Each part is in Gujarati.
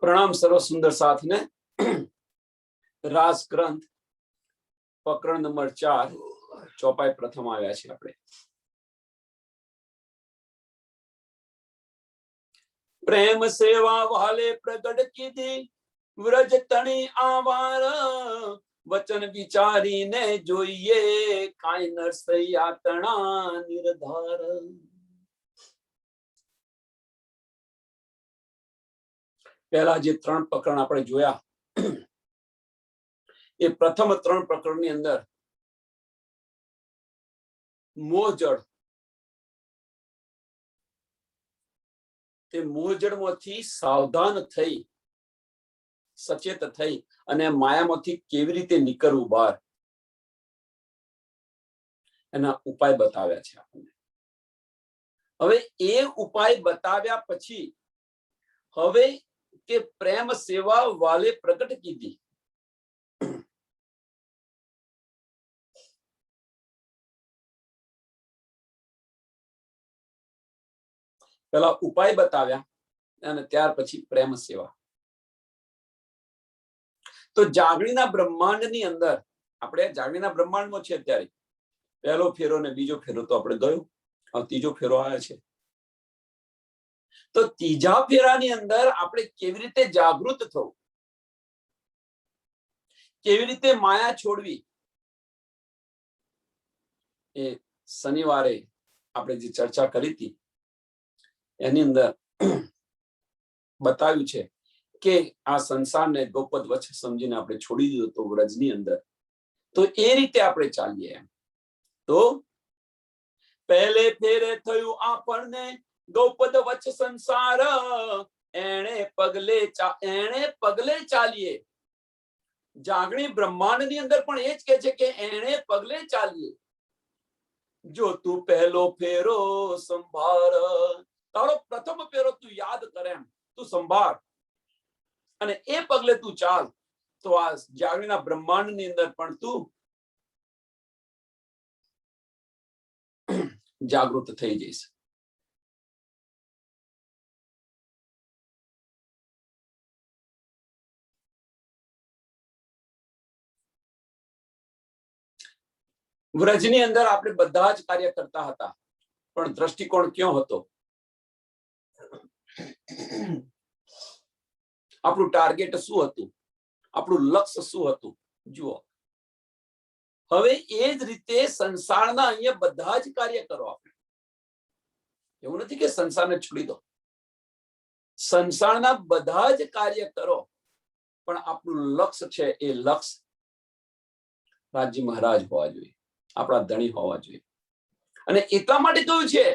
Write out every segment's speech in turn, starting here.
प्रणाम सर्व सुंदर साथ ने रास ग्रंथ प्रकरण नंबर 4 चौपाई प्रथम आया छे आपणे। प्रेम सेवा वाले प्रगट कीधी व्रज तणी आवार वचन विचारी ने जोईए काई नरसैया तणा निर्धार। पहला जे 3 प्रकरण આપણે જોયા એ પ્રથમ 3 પ્રકરણની અંદર મોહજળ તે મોહજળમાંથી સાવધાન થઈ સચેત થઈ અને માયામાંથી કેવી રીતે નીકળવું બહાર એના ઉપાય બતાવ્યા છે આપણને। હવે એ ઉપાય બતાવ્યા પછી હવે કે પ્રેમ સેવા વાલે પ્રગટ કીધી। પેલા ઉપાય બતાવ્યા અને ત્યાર પછી પ્રેમ સેવા। તો જાગણીના બ્રહ્માંડની અંદર આપણે જાગણીના બ્રહ્માંડમાં છે અત્યારે પહેલો ફેરો ને બીજો ફેરો તો આપણે ગયો, હવે ત્રીજો ફેરો આવે છે। તો ત્રીજા ફેરાની અંદર આપણે કેવી રીતે જાગૃત થવું, કેવી રીતે માયા છોડવી એ શનિવારે આપણે જે ચર્ચા કરી હતી એની અંદર બતાવ્યું છે કે આ સંસારને ગોપદ વચ્ચ સમજીને આપણે છોડી દીધો તો વ્રજની અંદર તો એ રીતે આપણે ચાલીએ એમ। તો પહેલે ફેરે થયું આપણને ગૌપદ વચ્ચ સંસાર એણે પગલે ચાલીએ। જાગણી બ્રહ્માંડની અંદર પણ એ જ કહે છે કે એણે પગલે ચાલીએ। જો તું પહેલો ફેરો સંભાળ, તારો પ્રથમ ફેરો તું યાદ કરે એમ તું સંભાળ અને એ પગલે તું ચાલ તો આ જાગણીના બ્રહ્માંડની અંદર પણ તું જાગૃત થઈ જઈશ। વ્રજની અંદર આપણે બધા જ કાર્ય કરતા હતા પણ દ્રષ્ટિકોણ ક્યો હતો, આપણું ટાર્ગેટ શું હતું, આપણું લક્ષ્ય શું હતું જુઓ। હવે એ જ રીતે સંસારના અહીંયા બધા જ કાર્ય કરો આપણે, એવું નથી કે સંસારને છોડી દો, સંસારના બધા જ કાર્ય કરો પણ આપણું લક્ષ્ય છે એ લક્ષ્ય રાજ્ય મહારાજ હોવા જોઈએ, આપણા ધણી હોવા જોઈએ। અને એટલા માટે કહ્યું છે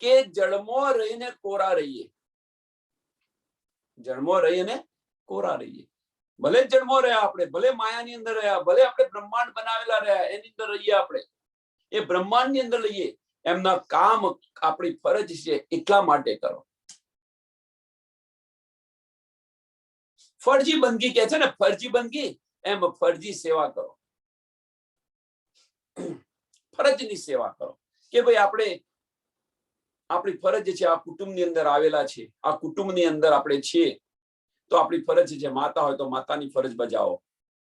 કે જળમો રહીને કોરા રહીએ, જળમો રહીને કોરા રહીએ। ભલે જન્મો રહ્યા આપણે, ભલે માયાની અંદર રહ્યા, ભલે આપણે બ્રહ્માંડ બનાવેલા રહ્યા એની અંદર રહીએ, આપણે એ બ્રહ્માંડની અંદર રહીએ, એમના કામ આપણી ફરજ છે એટલા માટે કરો। ફરજી બંદગી કે છે ને, ફરજી બંદગી એમ ફરજી સેવા કરો, ફરજની સેવા કરો કે ભાઈ આપણે આપણી ફરજ છે આ કુટુંબની અંદર આવેલા છે, આ કુટુંબની અંદર આપણે છીએ તો આપણી ફરજ છે માતા હોય તો માતાની ફરજ બજાવો,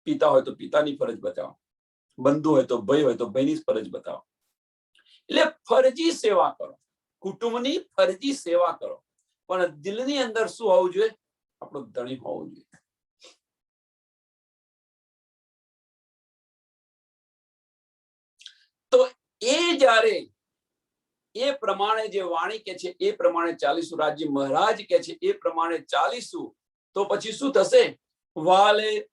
પિતા હોય તો પિતાની ફરજ બજાવો, બંધુ હોય તો ભાઈ હોય તો ભાઈની ફરજ બતાવો। એટલે ફરજી સેવા કરો, કુટુંબની ફરજી સેવા કરો પણ દિલની અંદર શું હોવું જોઈએ, આપણો ધણી હોવું જોઈએ। તો એ જ્યારે એ પ્રમાણે જે વાણી કે છે એ પ્રમાણે ચાલીશું, રાજ્ય મહારાજ કે છે એ પ્રમાણે ચાલીશું તો પછી શું થશે, વાલે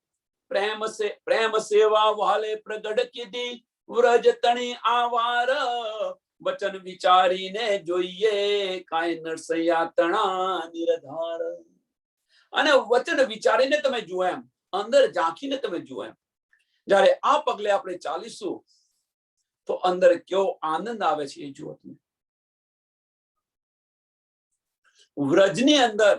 પ્રેમ સેવા વાલે પ્રગટ કીધી વ્રજ તણી આવાર વચન વિચારીને જોઈએ કાઈ નરસૈયા તણા નિર્ધાર। અને વચન વિચારીને તમે જુઓ એમ, અંદર ઝાંખીને તમે જુઓ એમ, જ્યારે આ પગલે આપણે ચાલીશું તો અંદર કેવો આનંદ આવે છે એ જુઓ તમે। વ્રજની અંદર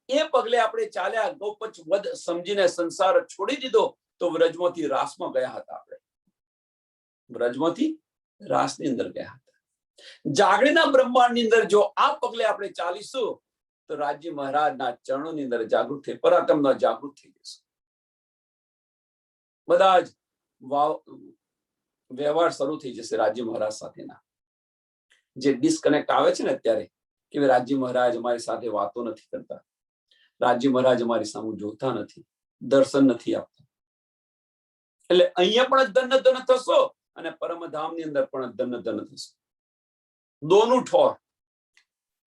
એ પગલે આપણે ચાલ્યા, ગૌપચ વધ સમજીને સંસાર છોડી દીધો તો વ્રજમાંથી રાસમાં ગયા હતા, આપણે વ્રજમાંથી રાસની અંદર ગયા હતા। જાગણીના બ્રહ્માંડની અંદર જો આ પગલે આપણે ચાલીશું તો રાજી મહારાજના ચરણોની અંદર જાગૃત થઈ પરાક્રમના જાગૃત થઈ જશે. બધા જ વ્યવહાર શરૂ થઈ જશે રાજી મહારાજ સાથેના. જે ડિસ્કનેક્ટ આવે છે ને અત્યારે કે રાજી મહારાજ અમારી સાથે વાતો નથી કરતા, રાજી મહારાજ અમારી સામે જોતા નથી, દર્શન નથી આપતા, એટલે અહીંયા પણ ધન્ય ધન્ય થશો અને પરમધામની અંદર પણ ધન્ય ધન્ય થશો. દોનું ઠોર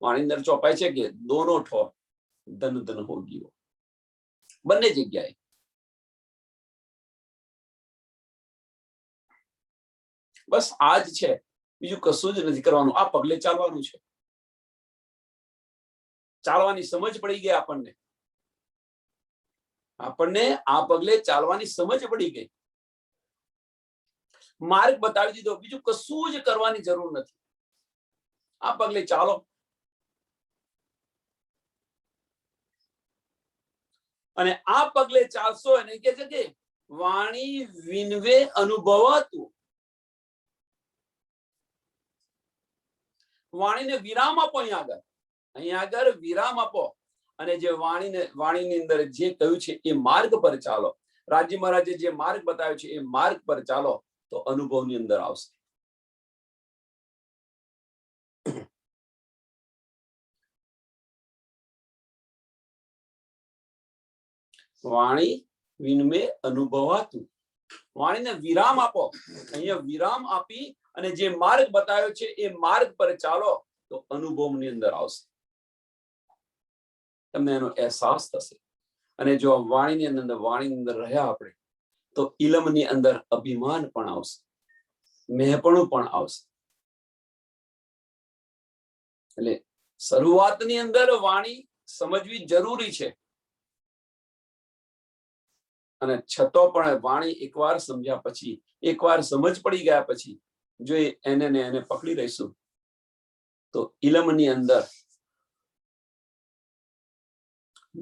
વાણી અંદર ચોપાય છે કે દોનો ઠોર ધન ધન હો ગયો, બંને જગ્યાએ. બસ આ જ છે, બીજું કશું જ નથી કરવાનું. આ પગલે ચાલવાનું છે. ચાલવાની સમજ પડી ગઈ આપણને આ પગલે ચાલવાની સમજ પડી ગઈ. માર્ગ બતાવી દીધો, બીજું કશું જ કરવાની જરૂર નથી. આ પગલે ચાલો. અને આ પગલે ચાલશો એને કે છે કે વાણી વિનવે અનુભવાતું. વાણીને વિરામ આપો. અહીંયા આગળ વિરામ આપો અને જે વાણીની અંદર જે કહ્યું છે એ માર્ગ પર ચાલો. રાજી મહારાજે જે માર્ગ બતાવ્યો છે એ માર્ગ પર ચાલો તો અનુભવની અંદર આવશે. વાણી વિનમે અનુભવાતું. વાણીને વિરામ આપો. અહીંયા વિરામ આપી અને જે માર્ગ બતાવ્યો છે એ માર્ગ પર ચાલો તો અનુભવની અંદર આવશે. તમને એનો અહેસાસ થશે. અને જો વાણીની અંદર રહ્યા આપણે તો ઇલમની અંદર અભિમાન પણ આવશે, મેહપણું પણ આવશે. એટલે શરૂઆતની અંદર વાણી સમજવી જરૂરી છે. અને છતાં પણ વાણી એકવાર સમજ્યા પછી, એકવાર સમજ પડી ગયા પછી જો એને પકડી રહીશું તો ઇલમની અંદર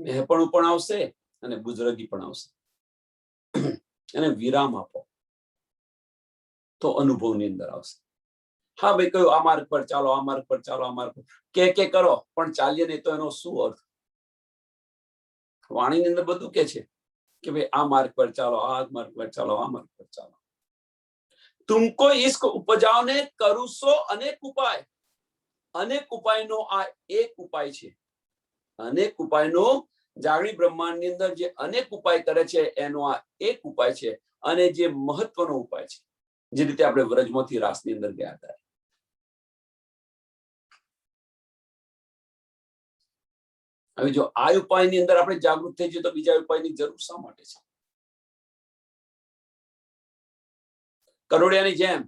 મેહપણું પણ આવશે અને બુઝરગી પણ આવશે. એને વિરામ આપો તો અનુભવની અંદર આવશે. હા ભાઈ કયું આ માર્ગ પર ચાલો, આ માર્ગ પર ચાલો, આ માર્ગ પર કે કરો પણ ચાલીએ નહીં તો એનો શું અર્થ? વાણીની અંદર બધું કે છે कि भाई आ मार्ग पर चालो, आ मार्ग पर चालो, आ मार्ग पर चालो. तुमको इश्क उपजावने करूसो अनेक उपाय. अनेक उपायनो आ एक उपाय છે. અનેક ઉપાયનો જાગણી બ્રહ્માંડની અંદર જે અનેક ઉપાય કરે છે એનો આ એક ઉપાય છે અને જે મહત્વનો ઉપાય છે. જે રીતે આપણે વ્રજમાંથી રાસની અંદર ગયા હતા. હવે જો આ ઉપાયની અંદર આપણે જાગૃત થઈ જઈએ તો બીજા ઉપાયની જરૂર શા માટે છે? કરોડિયાની જેમ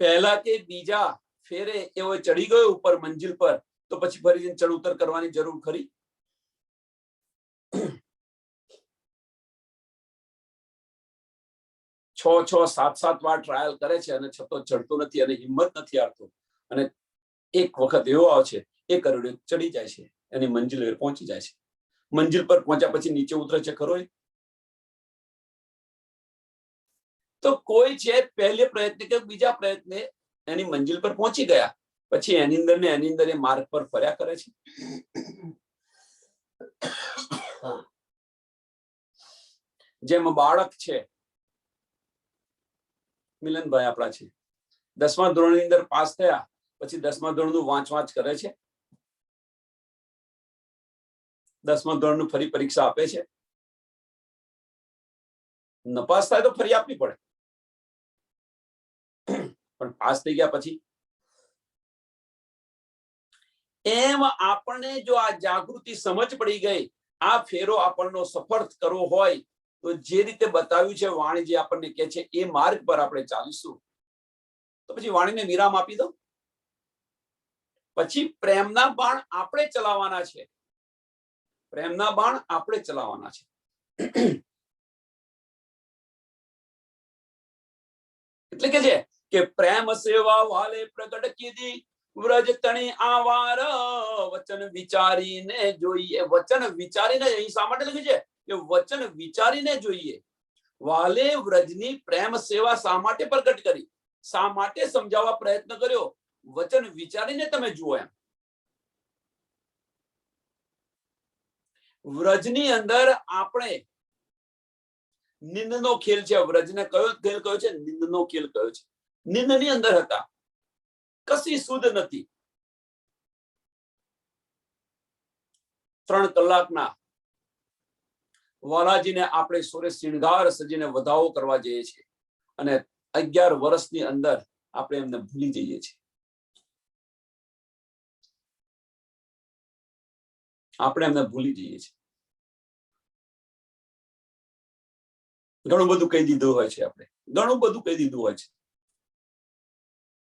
પહેલા કે બીજા ફેરે એવો ચડી ગયો ઉપર મંજિલ પર તો પછી ફરી ચડ ઉતર કરવાની જરૂર ખરી? છ સાત વાર ટ્રાયલ કરે છે અને છતાં ચડતો નથી અને હિંમત નથી હારતો. અને એક વખત એવો આવશે એ કરોડિયો ચડી જાય છે, એની મંજિલ પહોંચી જાય છે. મંજિલ પર પહોંચ્યા પછી નીચે ઉતરે છે ખરો? તો કોઈ છે પહેલે પ્રયત્ન કે બીજા પ્રયત્ને એની મંજિલ પર પહોંચી ગયા પછી એની અંદર એ માર્ગ પર ફર્યા કરે છે. જેમ બાળક છે, મિલનભાઈ આપણા છે, 10મા ધોરણની અંદર પાસ થયા પછી 10મા ધોરણનું વાંચ કરે છે. 10મા ધોરણનું ફરી પરીક્ષા આપે છે. નપાસ થાય તો ફરી આપવી પડે, પણ પાસ થઈ ગયા પછી એમ આપણને જો આ જાગૃતિ સમજ પડી ગઈ, આ ફેરો આપણનો સફળ કરવો હોય તો જે રીતે બતાવ્યું છે વાણી જે આપણને કહે છે એ માર્ગ પર આપણે ચાલીશું તો પછી વાણીને વિરામ આપી દો. પછી પ્રેમના બાણ આપણે ચલાવવાના છે. પ્રેમના બાણ આપણે ચલાવવાના છે. એટલે કે છે કે પ્રેમ સેવા વાલે પ્રગટ કીધી વ્રજ તણી આવાર વચન વિચારીને જોઈએ. વચન વિચારીને, અહીં શા માટે લખ્યું છે કે વચન વિચારીને જોઈએ. વાલે વ્રજની પ્રેમ સેવા શા માટે પ્રગટ કરી, શા માટે સમજાવવા પ્રયત્ન કર્યો? વચન વિચારીને તમે જુઓ. એમ વ્રજની અંદર આપણે નિંદનો ખેલ છે. વ્રજને કયો ખેલ કયો છે? નિંદનો ખેલ કયો છે. નિંદની અંદર હતા, કશી શુદ્ધ નથી. 3 કલાકના વાલાજીને આપણે સોરે શિણગાર સજીને વધાવો કરવા જઈએ છીએ અને 11 વર્ષની અંદર આપણે એમને ભૂલી જઈએ છીએ. આપણે એમને ભૂલી જઈએ છીએ. ઘણું બધું કહી દીધું હોય છે. આપણે ઘણું બધું કહી દીધું હોય છે.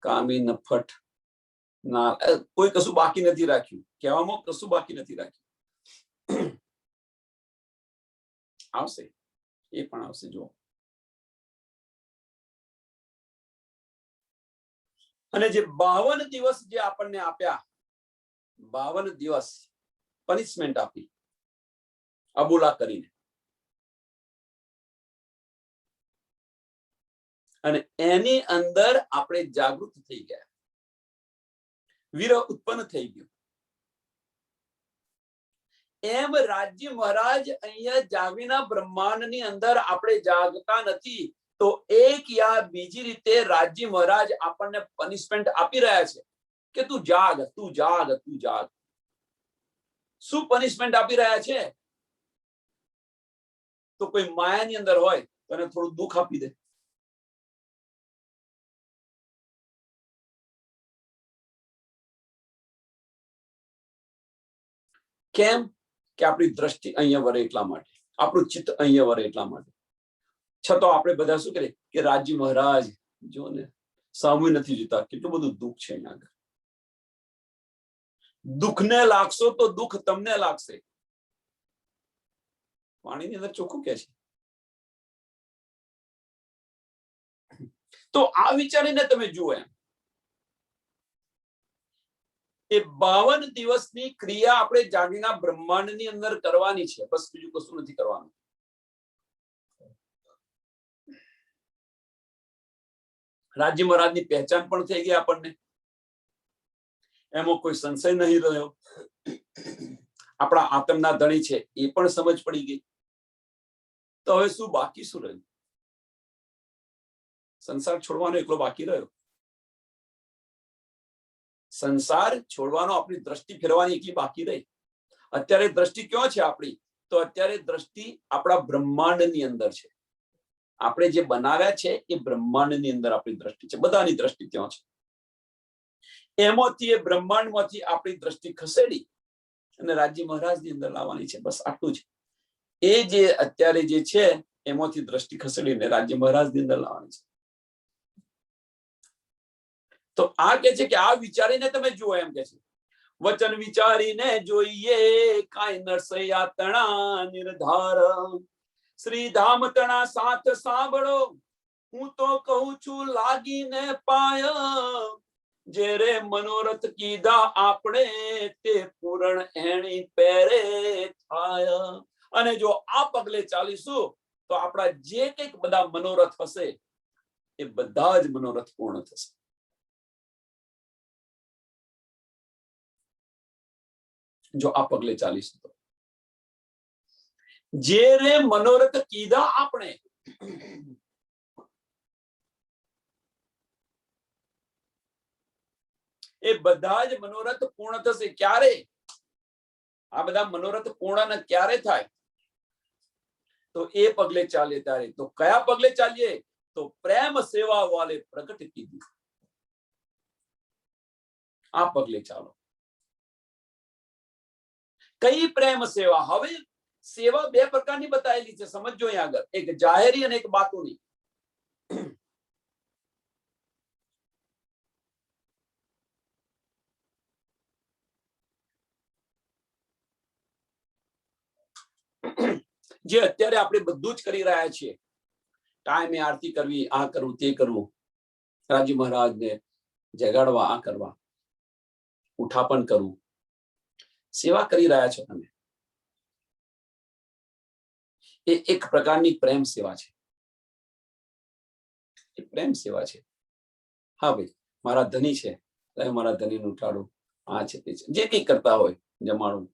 કામી નફટ ના, કોઈ કશું બાકી નથી રાખ્યું. કહેવામાં કશું બાકી નથી રાખ્યું. આવશે, એ પણ આવશે. જો અને જે 52 દિવસ જે આપણને આપ્યા, 52 દિવસ પનિશમેન્ટ આપી અબોલા કરીને, અને એની અંદર આપણે જાગૃત થઈ ગયા, વિરહ ઉત્પન્ન થઈ ગયું. એમ રાજ્ય મહારાજ અહીંયા જાગીના બ્રહ્માંડની અંદર આપણે જાગતા નથી, તો એક યા બીજી રીતે રાજ્ય મહારાજ આપણને પનિશમેન્ટ આપી રહ્યા છે કે તું જાગ, તું જાગ, તું જાગ. શું પનિશમેન્ટ આપી રહ્યા છે? તો કોઈ માયાની અંદર હોય તો એને થોડું દુઃખ આપી દે. કેમ? કે આપણી દ્રષ્ટિ અહીંયા વરે એટલા માટે, આપણું ચિત્ત અહીંયા વરે એટલા માટે. છતાં આપણે બધા શું કરીએ કે રાજ્ય મહારાજ જો ને સામું નથી જોતા. કેટલું બધું દુઃખ છે અહીંયા આગળ. દુઃખને લાગશો તો દુઃખ તમને લાગશે. વાણીની અંદર ચોખ્ખું કે છે. તો આ વિચારીને તમે જુઓ એમ એ 52 દિવસની ક્રિયા આપણે જાગીના બ્રહ્માંડની અંદર કરવાની છે. બસ બીજું કશું નથી કરવાનું. રાજ્ય મહારાજની પહેચાન પણ થઈ ગઈ આપણને, એમાં કોઈ સંશય નહીં રહ્યો. આપણા આત્મના ધણી છે એ પણ સમજ પડી ગઈ. તો હવે શું બાકી શું રહ્યું? સંસાર છોડવાનો એકલો બાકી રહ્યો. સંસાર છોડવાનો, આપણી દ્રષ્ટિ ફેરવાની એકલી બાકી રહી. અત્યારે દ્રષ્ટિ ક્યાં છે આપણી? તો અત્યારે દ્રષ્ટિ આપણા બ્રહ્માંડની અંદર છે. આપણે જે બનાવ્યા છે એ બ્રહ્માંડની અંદર આપણી દ્રષ્ટિ છે. બધાની દ્રષ્ટિ ત્યાં છે. એમાંથી એ બ્રહ્માંડમાંથી આપણી દ્રષ્ટિ ખસેડી અને રાજ્ય મહારાજની અંદર લાવવાની છે. બસ આટલું જ. એ જે અત્યારે જે છે એમાંથી દ્રષ્ટિ ખસેડીને રાજ્ય મહારાજની અંદર લાવવાની છે. તો આ કે છે કે આ વિચારીને તમે જુઓ એમ કે છે. વચન વિચારીને જોઈએ કાંઈ નરસૈયા તણા નિર્ધાર. શ્રી ધામ તણા સાથ સાંભળો, હું તો કહું છું લાગીને પાય. જે રે મનોરથ કીધા આપણે તે પૂરણ એણી પેરે થાય. અને જો આ પગલે ચાલીશું તો આપણા જે કંઈક બધા મનોરથ હશે એ બધા જ મનોરથ પૂર્ણ થશે. જો આ પગલે ચાલીશું તો જે રે મનોરથ કીધા આપણે એ બધા જ મનોરથ પૂર્ણ થશે. ક્યારે? આ બધા મનોરથ પૂર્ણ ક્યારે થાય? તો એ પગલે ચાલે ત્યારે. તો કયા પગલે ચાલીએ? તો પ્રેમ સેવા વાલે પ્રગટ કીધું. આ પગલે ચાલો. કઈ પ્રેમ સેવા? હવે સેવા બે પ્રકારની બતાવેલી છે, સમજો અહીં આગળ. એક જાહેરી અને એક બાતુની. જે અત્યારે આપણે બધું જ કરી રહ્યા છીએ. ટાઈમે આરતી કરવી, આ કરવું, તે કરવું, રાજ્ય મહારાજને જગાડવા, આ કરવા, ઉઠાપન કરવું, સેવા કરી રહ્યા છો તમે. એ એક પ્રકારની પ્રેમ સેવા છે. એ પ્રેમ સેવા છે. હા ભાઈ, મારા ધણી છે, મારા ધણીનું ઉઠાડું, આ છે તે છે, જે કંઈ કરતા હોય, જમાડું.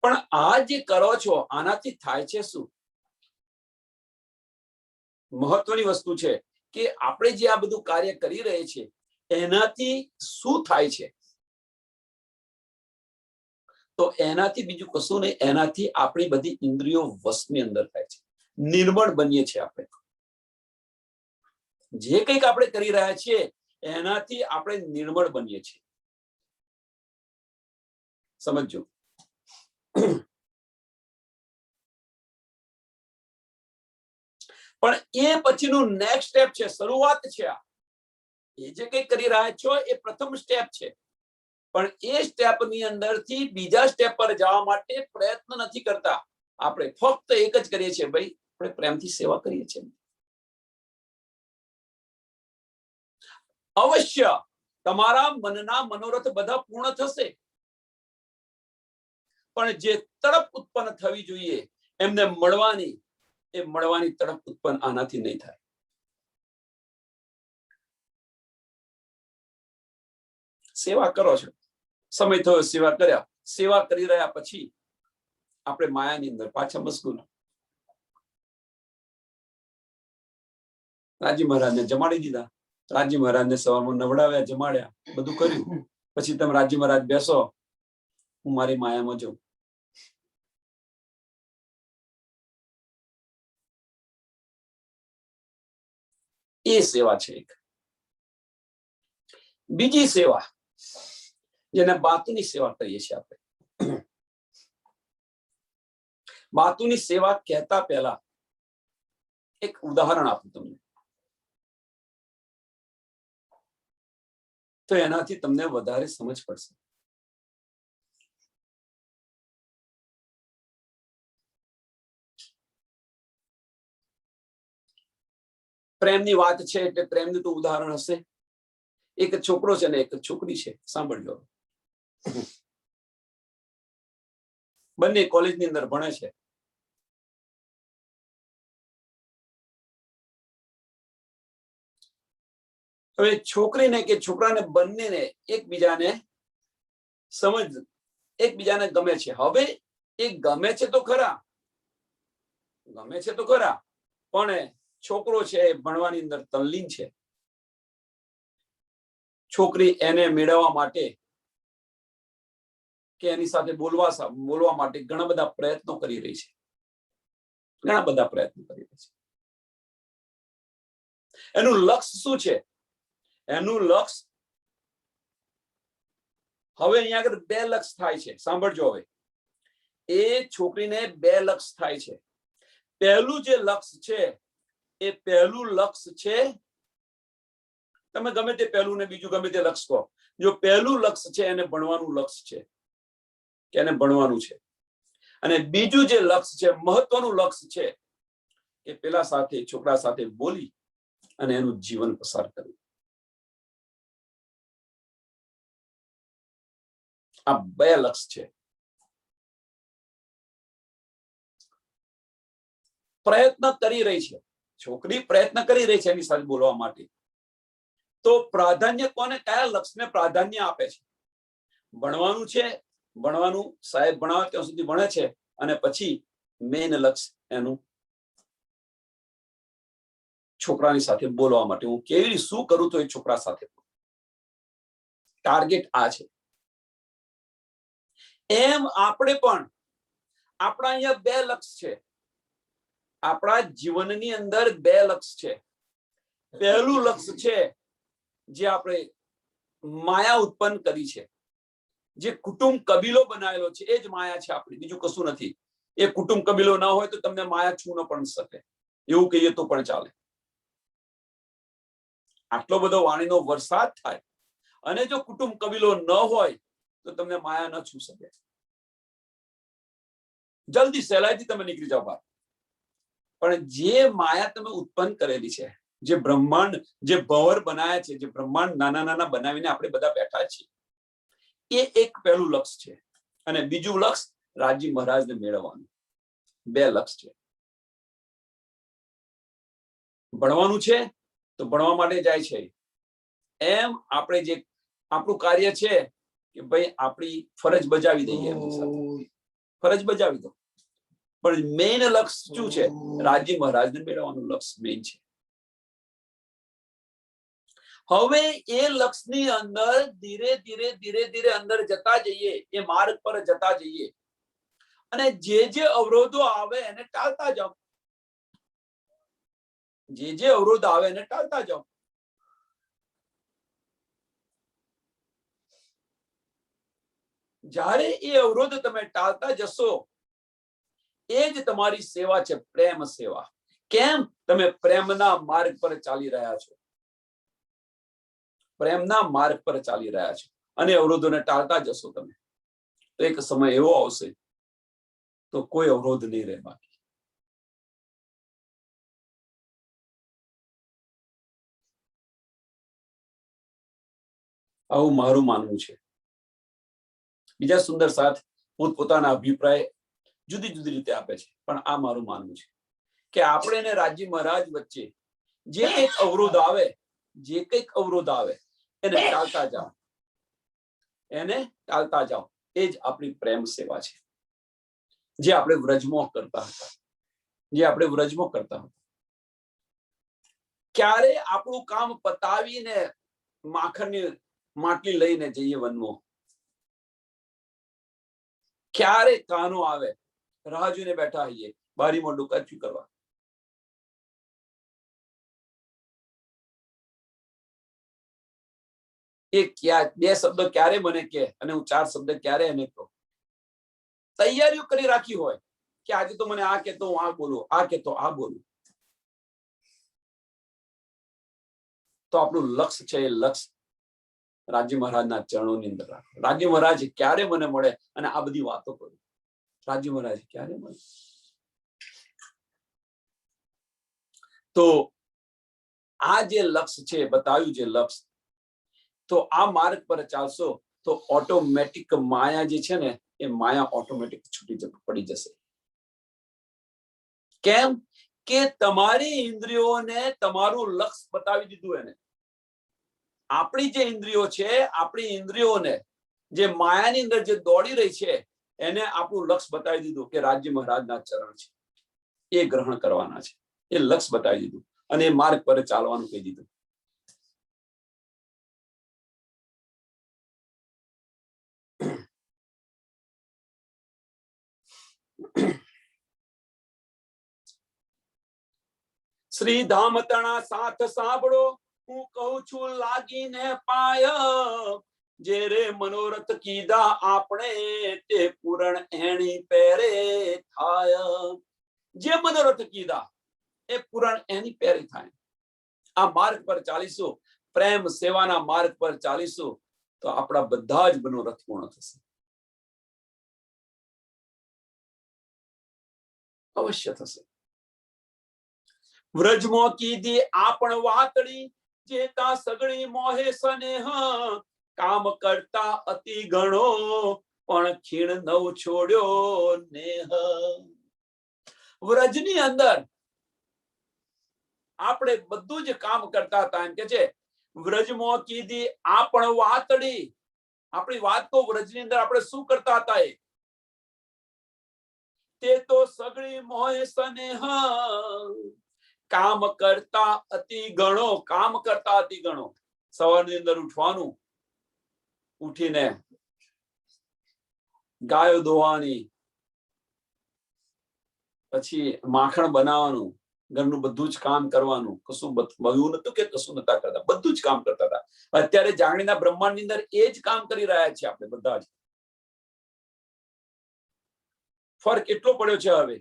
પણ આ જે કરો છો આનાથી થાય છે શું? મહત્વની વસ્તુ છે કે આપણે જે આ બધું કાર્ય કરી રહ્યા છીએ એનાથી શું થાય છે? તો એનાથી બીજું કશું નહીં, એનાથી આપણી બધી ઇન્દ્રિયો વશની અંદર થાય છે, નિર્મળ બનીએ છીએ આપણે. જે કંઈક આપણે કરી રહ્યા છીએ એનાથી આપણે નિર્મળ બનીએ છીએ. સમજો. પણ એ પછીનું નેક્સ્ટ સ્ટેપ છે, શરૂઆત છે. આ એ જે કંઈ કરી રહ્યા છો એ પ્રથમ સ્ટેપ છે, પણ એ સ્ટેપની અંદરથી બીજા સ્ટેપ પર જવા માટે પ્રયત્ન નથી કરતા. આપણે ફક્ત એક જ કરીએ છીએ, ભાઈ આપણે પ્રેમથી સેવા કરીએ છીએ. અવશ્ય તમારા મનના મનોરથ બધા પૂર્ણ થશે, પણ જે તડપ ઉત્પન્ન થવી જોઈએ એમને મળવાની, એ મળવાની તડપ ઉત્પન્ન આનાથી નહીં થાય. સેવા કરો છો, સમય થયો સેવા કર્યા, સેવા કરી રહ્યા પછી આપણે માયાની અંદર પાછા મશગુલ. રાજી મહારાજને જમાડી દીધા, રાજી મહારાજને સવારમાં નવડાવ્યા, જમાડ્યા, બધું કર્યું. પછી તમે રાજી મહારાજ બેસો, હું મારી માયામાં જઉં. એ સેવા છે એક. બીજી સેવા જેને બાતુની સેવા કહીએ છીએ આપણે. બાતુની સેવા કહેતા પહેલા એક ઉદાહરણ આપું તમને, તો એનાથી તમને વધારે સમજ પડશે. પ્રેમની વાત છે એટલે પ્રેમનું તો ઉદાહરણ હશે. એક છોકરો છે ને એક છોકરી છે, સાંભળજો. બંને કોલેજની અંદર ભણે છે. હવે છોકરીને કે છોકરાને બંનેને એકબીજાને સમજ, એકબીજાને ગમે છે. હવે એ ગમે છે તો ખરા, ગમે છે તો ખરા, પણ છોકરો છે એ ભણવાની અંદર તલ્લીન છે. છોકરી એને મેળવવા માટે કે એની સાથે બોલવા માટે ઘણા બધા પ્રયત્નો કરી રહી છે, ઘણા બધા પ્રયત્નો કરી રહી છે. એનું લક્ષ્ય શું છે? એનું લક્ષ્ય, હવે અહીંયા આગળ બે લક્ષ્ય થાય છે, સાંભળજો. હવે એ છોકરીને બે લક્ષ્ય થાય છે. પહેલું જે લક્ષ્ય છે એ પહેલું લક્ષ્ય છે, તમે ગમે તે પહેલું ને બીજું ગમે તે લક્ષ્ય કહો, જો પહેલું લક્ષ્ય છે એને ભણવાનું લક્ષ્ય છે, કે એને ભણવાનું છે. અને બીજું જે લક્ષ્ય છે, મહત્વનું લક્ષ્ય છે, કે પેલા સાથે, છોકરા સાથે બોલી અને એનું જીવન પસાર કરવું. આ બે લક્ષ્ય છે. પ્રયત્ન કરી રહી છે છોકરી, પ્રયત્ન કરી રહી છે એની સાથે બોલવા માટે. તો પ્રાધાન્ય કોને, કયા લક્ષ્યને પ્રાધાન્ય આપે છે? ભણવાનું છે, ભણવાનું સાહેબ ભણાવે ત્યાં સુધી ભણે છે, અને પછી મેઇન લક્ષ્ય એનું છોકરાની સાથે બોલવા માટે. હું કેવી શું કરું તો એ છોકરા સાથે. ટાર્ગેટ આ છે. એમ આપણે પણ આપણા અહીંયા બે લક્ષ્ય છે. આપણા જીવનની અંદર બે લક્ષ્ય છે. પહેલું લક્ષ્ય છે જે આપણે માયા ઉત્પન્ન કરી છે, જે કુટુંબ કબીલો બનાવેલો છે, એ જ માયા છે આપણી, બીજું કશું નથી. એ કુટુંબ કબીલો ના હોય તો તમને માયા છૂ ન પણ શકે, એવું કહીએ તો પણ ચાલે. આટલો બધો વાણીનો વરસાદ થાય અને જો કુટુંબ કબીલો ન હોય તો તમને માયા ન છૂ શકે. જલ્દી સહેલાઈથી તમે નીકળી જાઓ બહાર. પણ જે માયા તમે ઉત્પન્ન કરેલી છે, જે બ્રહ્માંડ, જે ભંવર બનાયા છે, જે બ્રહ્માંડ નાના નાના બનાવીને આપણે બધા બેઠા છીએ, એ એક પહેલું લક્ષ્ય છે. અને બીજું લક્ષ્ય રાજી મહારાજને મેળવવાનું. બે લક્ષ્ય છે. ભણવાનું છે તો ભણવા માટે જાય છે. એમ આપણે જે આપણું કાર્ય છે કે ભાઈ આપણી ફરજ બજાવી દઈએ એમની સાથે. ફરજ બજાવી દો, પણ મેઇન લક્ષ્ય શું છે? રાજી મહારાજને મેળવવાનું લક્ષ્ય મેઇન છે. હવે એ લક્ષ્યની અંદર ધીરે ધીરે ધીરે ધીરે અંદર જતા જઈએ, એ માર્ગ પર જતા જઈએ, અને જે જે અવરોધો આવે એને ટાળતા જાઓ. જે જે અવરોધ આવે એને ટાળતા જાઓ. જ્યારે એ અવરોધ તમે ટાળતા જશો, એ જ તમારી સેવા છે, પ્રેમ સેવા. કેમ? તમે પ્રેમના માર્ગ પર ચાલી રહ્યા છો, પ્રેમના માર્ગ પર ચાલી રહ્યા છો, અને અવરોધોને ટાળતા જશો તમે, તો એક સમય એવો આવશે તો કોઈ અવરોધ નહીં રહે બાકી. આવું મારું માનવું છે. બીજા સુંદર સાથ પોતપોતાના અભિપ્રાય જુદી જુદી રીતે આપે છે, પણ આ મારું માનવું છે કે આપણે ને રાજી મહારાજ વચ્ચે જે કંઈક અવરોધ આવે, જે કંઈક અવરોધ આવે એને ટાળતા જાઓ, એને ટાળતા જાઓ. એ જ આપણી પ્રેમ સેવા છે, જે આપણે વ્રજમાં કરતા હતા, જે આપણે વ્રજમાં કરતા હતા. ક્યારે આપણું કામ પતાવીને માખણની માટલી લઈને જઈએ વનમાં, ક્યારે કાનો આવે, રાહ જોઈને બેઠા હોઈએ બારીમાં ડુકાચું કરવા. એ બે શબ્દ ક્યારે મને કે અને હું 4 શબ્દ ક્યારે એને કહું. તૈયારીઓ કરી રાખી હોય કે આજે તો મને આ કહેતો હું આ બોલું, આ કહેતો આ બોલું. તો આપણું લક્ષ્ય છે, એ લક્ષ્ય રાજી મહારાજના ચરણોની અંદર રાખો. રાજી મહારાજ ક્યારે મને મળે અને આ બધી વાતો કરું. રાજી મહારાજ ક્યારે મળે? તો આ જે લક્ષ્ય છે, બતાવ્યું જે લક્ષ્ય, તો આ માર્ગ પર ચાલશો તો ઓટોમેટિક માયા જે છે ને, એ માયા ઓટોમેટિક છૂટી પડી જશે. કેમ કે તમારી ઇન્દ્રિયોને તમારું લક્ષ્ય બતાવી દીધું. એને આપણી જે ઇન્દ્રિયો છે, આપણી ઇન્દ્રિયોને જે માયાની અંદર જે દોડી રહી છે, એને આપણું લક્ષ્ય બતાવી દીધું કે રાજ્ય મહારાજના ચરણ છે, એ ગ્રહણ કરવાના છે. એ લક્ષ્ય બતાવી દીધું અને એ માર્ગ પર ચાલવાનું કહી દીધું. શ્રી ધામ તણા સાથ સાંભળો, હું કહું છું લાગીને પાય. જે રે મનોરથ કીધા આપણે, તે પૂરણ એની પેરે થાય. જે મનોરથ કીધા એ પૂરણ એની પેરે થાય. આ માર્ગ પર ચાલીશું, પ્રેમ સેવાના માર્ગ પર ચાલીશું, તો આપણા બધા જ મનોરથ પૂર્ણ થશે. અવશ્ય થશે. વ્રજમાં કીધી આપણ વાતડી, જેતા સગળી મોહે સ્નેહ. કામ કરતા અતિ ગણો, પણ ખીણ નવ છોડ્યો નેહ. વ્રજની અંદર આપણે બધું જ કામ કરતા હતા. એમ કે છે વ્રજમાં કીધી આપણ વાતડી. આપણી વાત તો વ્રજની અંદર આપણે શું કરતા હતા? તે તો સગળી મોહે સ્નેહ. કામ કરતા અતિ ગણો. કામ કરતા અતિ ગણો. સવારની અંદર ઉઠવાનું, ઉઠીને ગાયો દોવાની, પછી માખણ બનાવવાનું, ઘરનું બધું જ કામ કરવાનું. કશું બહુ નતું કે કશું નતા કરતા, બધું જ કામ કરતા હતા. અત્યારે જાગણીના બ્રહ્માંડની અંદર એ જ કામ કરી રહ્યા છીએ આપણે બધા જ. ફરક એટલો પડ્યો છે હવે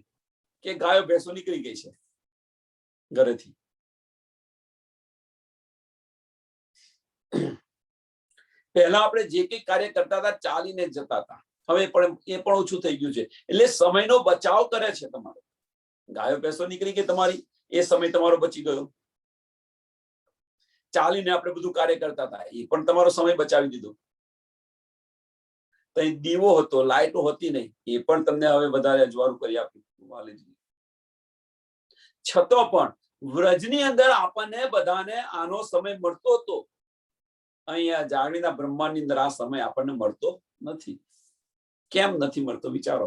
કે ગાયો ભેંસો નીકળી ગઈ છે ઘરેથી. પહેલા આપણે જે કઈ કાર્ય કરતા હતા ચાલીને જતા હતા, હવે પણ એ પણ ઓછું થઈ ગયું છે. એટલે સમયનો બચાવ કરે છે તમારો. ગાયો ભેંસો નીકળી ગઈ તમારી, એ સમય તમારો બચી ગયો. ચાલીને આપણે બધું કાર્ય કરતા હતા, એ પણ તમારો સમય બચાવી દીધો. દીવો હતો, લાઈટો હતી નહીં, એ પણ તમને હવે વધારે અજવાળું કરી આપ્યું. છતાં પણ વ્રજની અંદર આપણને બધાને આનો સમય મળતો હતો. અહીંયા જાગણીના બ્રહ્માંડની અંદર આ સમય આપણને મળતો નથી. કેમ નથી મળતો? વિચારો.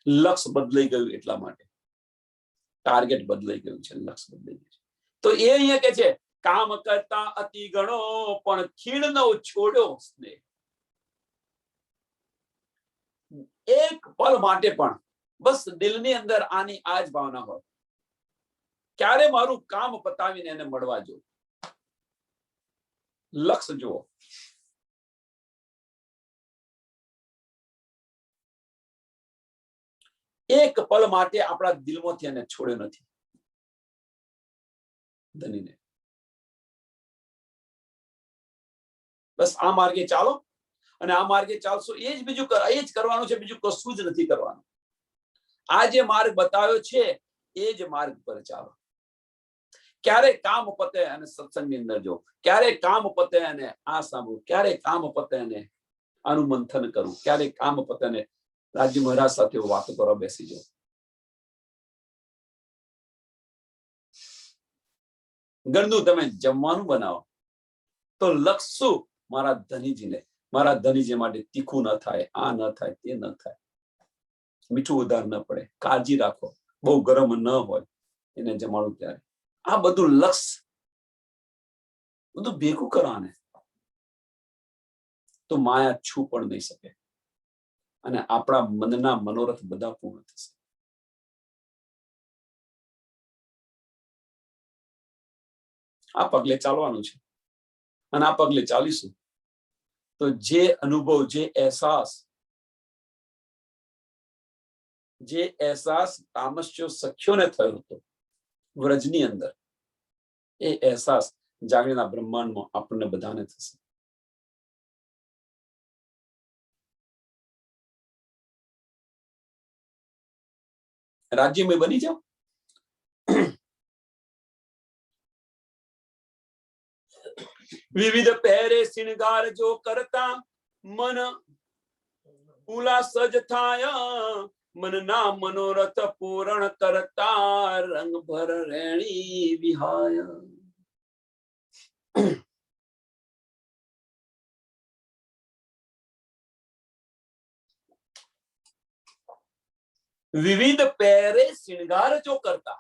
લક્ષ્ય બદલાઈ ગયું એટલા માટે, ટાર્ગેટ બદલાઈ ગયું છે, લક્ષ્ય બદલાઈ ગયું છે. તો એ અહીંયા કે છે કામ કરતા અતિ ગણો પણ ખીણ નો છોડ્યો સ્નેહ. એક પલ માટે પણ બસ દિલની અંદર આની આ જ ભાવના હોય, ક્યારે મારું કામ પતાવીને એને મળવા જો. લક્ષ્ય જુઓ, એક પલ માટે આપણા દિલમાંથી એને છોડ્યો નથી ધનીને. બસ આ માર્ગે ચાલો, અને આ માર્ગે ચાલશો એ જ બીજું એ જ કરવાનું છે, બીજું કશું જ નથી કરવાનું. આ જે માર્ગ બતાવ્યો છે એ જ માર્ગ પર ચાલો. ક્યારે કામ પતે અને સત્સંગની અંદર જો, ક્યારે કામ પતે અને આ સાંભળું, ક્યારે કામ પતે અને આનું મંથન કરું, ક્યારે કામ પતે અને રાજ્ય મહારાજ સાથે વાતો કરવા બેસી જાઉં. ઘરનું તમે જમવાનું બનાવો તો લક્ષ્ય શું? મારા ધનીજી માટે તીખું ન થાય, આ ન થાય, તે ન થાય, મીઠું વધારે ન પડે, કાળજી રાખો, બહુ ગરમ ન હોય એને જમાડું ત્યારે. આ બધું લક્ષ્ય, બધું ભેગું કરવાને તો માયા છું પણ નહીં શકે, અને આપણા મનના મનોરથ બધા પૂર્ણ થશે. આ પગલે ચાલવાનું છે, અને આ પગલે ચાલીશું તો જે અનુભવ, જે અહેસાસ તામસ્યો સખ્યોને થયો હતો વ્રજની અંદર, એ અહેસાસ જાગૃતના બ્રહ્માંડમાં આપણને બધાને થશે. રાજ્યમય બની જાઓ. વિવિધ પહેરે શિણગાર જો કરતા મન ઉલા સજ થાય, મનના મનોરથ પૂરણ કરતા રંગ ભર રેણી વિહાય. વિવિધ પહેરે શિણગાર જો કરતા,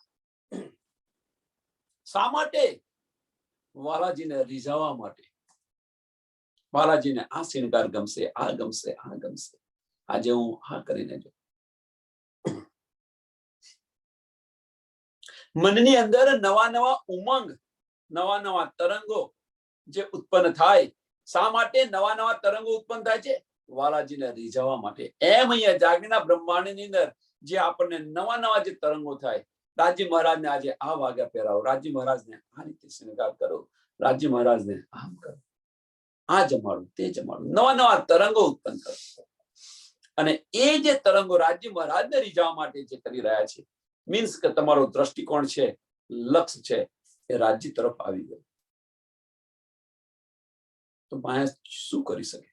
શા માટે? વાલાજીને રીઝવવા માટે. વાલાજીને આ શિણગાર ગમશે, આ ગમશે, આ ગમશે, આજે હું આ કરીને જો. મનની અંદર નવા નવા ઉમંગ, નવા નવા તરંગો જે ઉત્પન્ન થાય. શા માટે નવા નવા તરંગો ઉત્પન્ન થાય છે? વાલાજીને રીઝવવા માટે. એમ અહીંયા જાગીરના બ્રહ્માંડની અંદર જે આપણને નવા નવા જે તરંગો થાય, રાજી મહારાજને આજે આ વાગ્યા પહેરાવો, રાજી મહારાજને આ રીતે શૃંગાર કરો, રાજી મહારાજને આમ કરો, આ જમાડું, તે જમાડું, નવા નવા તરંગો ઉત્પન્ન કરો. અને એ જે તરંગો રાજી મહારાજને રીઝવવા માટે જે કરી રહ્યા છે, મીન્સ કે તમારો દ્રષ્ટિકોણ છે, લક્ષ્ય છે, એ રાજ્ય તરફ આવી ગયો. તો માયા શું કરી શકે?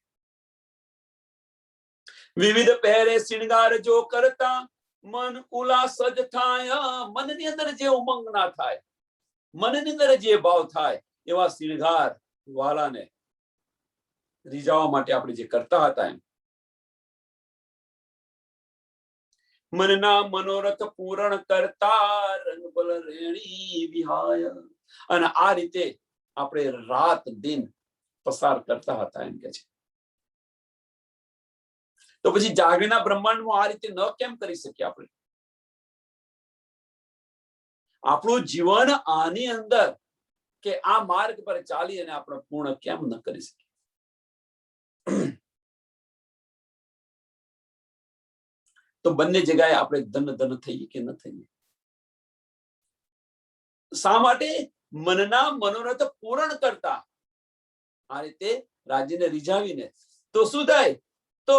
વિવિધ પહેરે શિણગાર જો કરતા મન ઉલા સજ થાય. મનની અંદર જે ઉમંગ ના થાય, મનની અંદર જે ભાવ થાય, એવા શિણગાર વાલાને રીઝવવા માટે આપણે જે કરતા હતા, એમ મનના મનોરથ પૂરણ કરતા રંગબલ રેણી વિહાય. અને આ રીતે આપણે રાત દિન પસાર કરતા હતા, એમ કે છે. તો પછી જાગીરના બ્રહ્માંડમાં આ રીતે ન કેમ કરી શકીએ આપણે? આપણું જીવન આની અંદર કે આ માર્ગ પર ચાલી અને આપણે પૂર્ણ કેમ ન કરી શકીએ? તો બંને જગ્યાએ આપણે ધન થઈએ કે ન થઈએ? શા માટે? મનના મનોરથ પૂરણ કરતા આ રીતે રાજ્યને રીઝાવીને. તો શું થાય? તો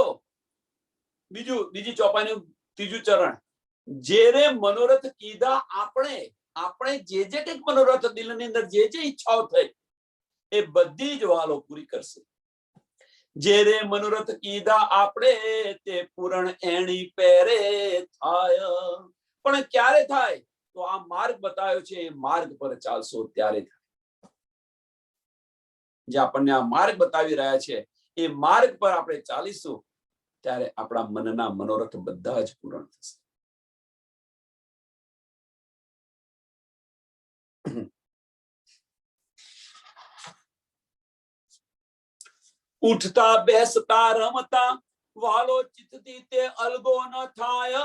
બીજી ચોપાઈનું ત્રીજું ચરણ, જેરે મનોરથ કીધા આપણે જે કંઈક મનોરથ દિલની અંદર જે ઈચ્છાઓ થઈ એ બધી જ વાલો પૂરી કરશે. જેરે મનોરથ કીધા આપણે તે પૂરણ એણી પહેરે થાય. પણ ક્યારે થાય? તો આ માર્ગ બતાવ્યો છે, એ માર્ગ પર ચાલશો ત્યારે થાય. જે આપણને આ માર્ગ બતાવી રહ્યા છે, એ માર્ગ પર આપણે ચાલીશું ત્યારે આપણા મનના મનોરથ બધા જ પૂર્ણ થશે. ઉઠતા બેસતા રમતા વાલો ચિત્તથી તે અલગો ન થાય.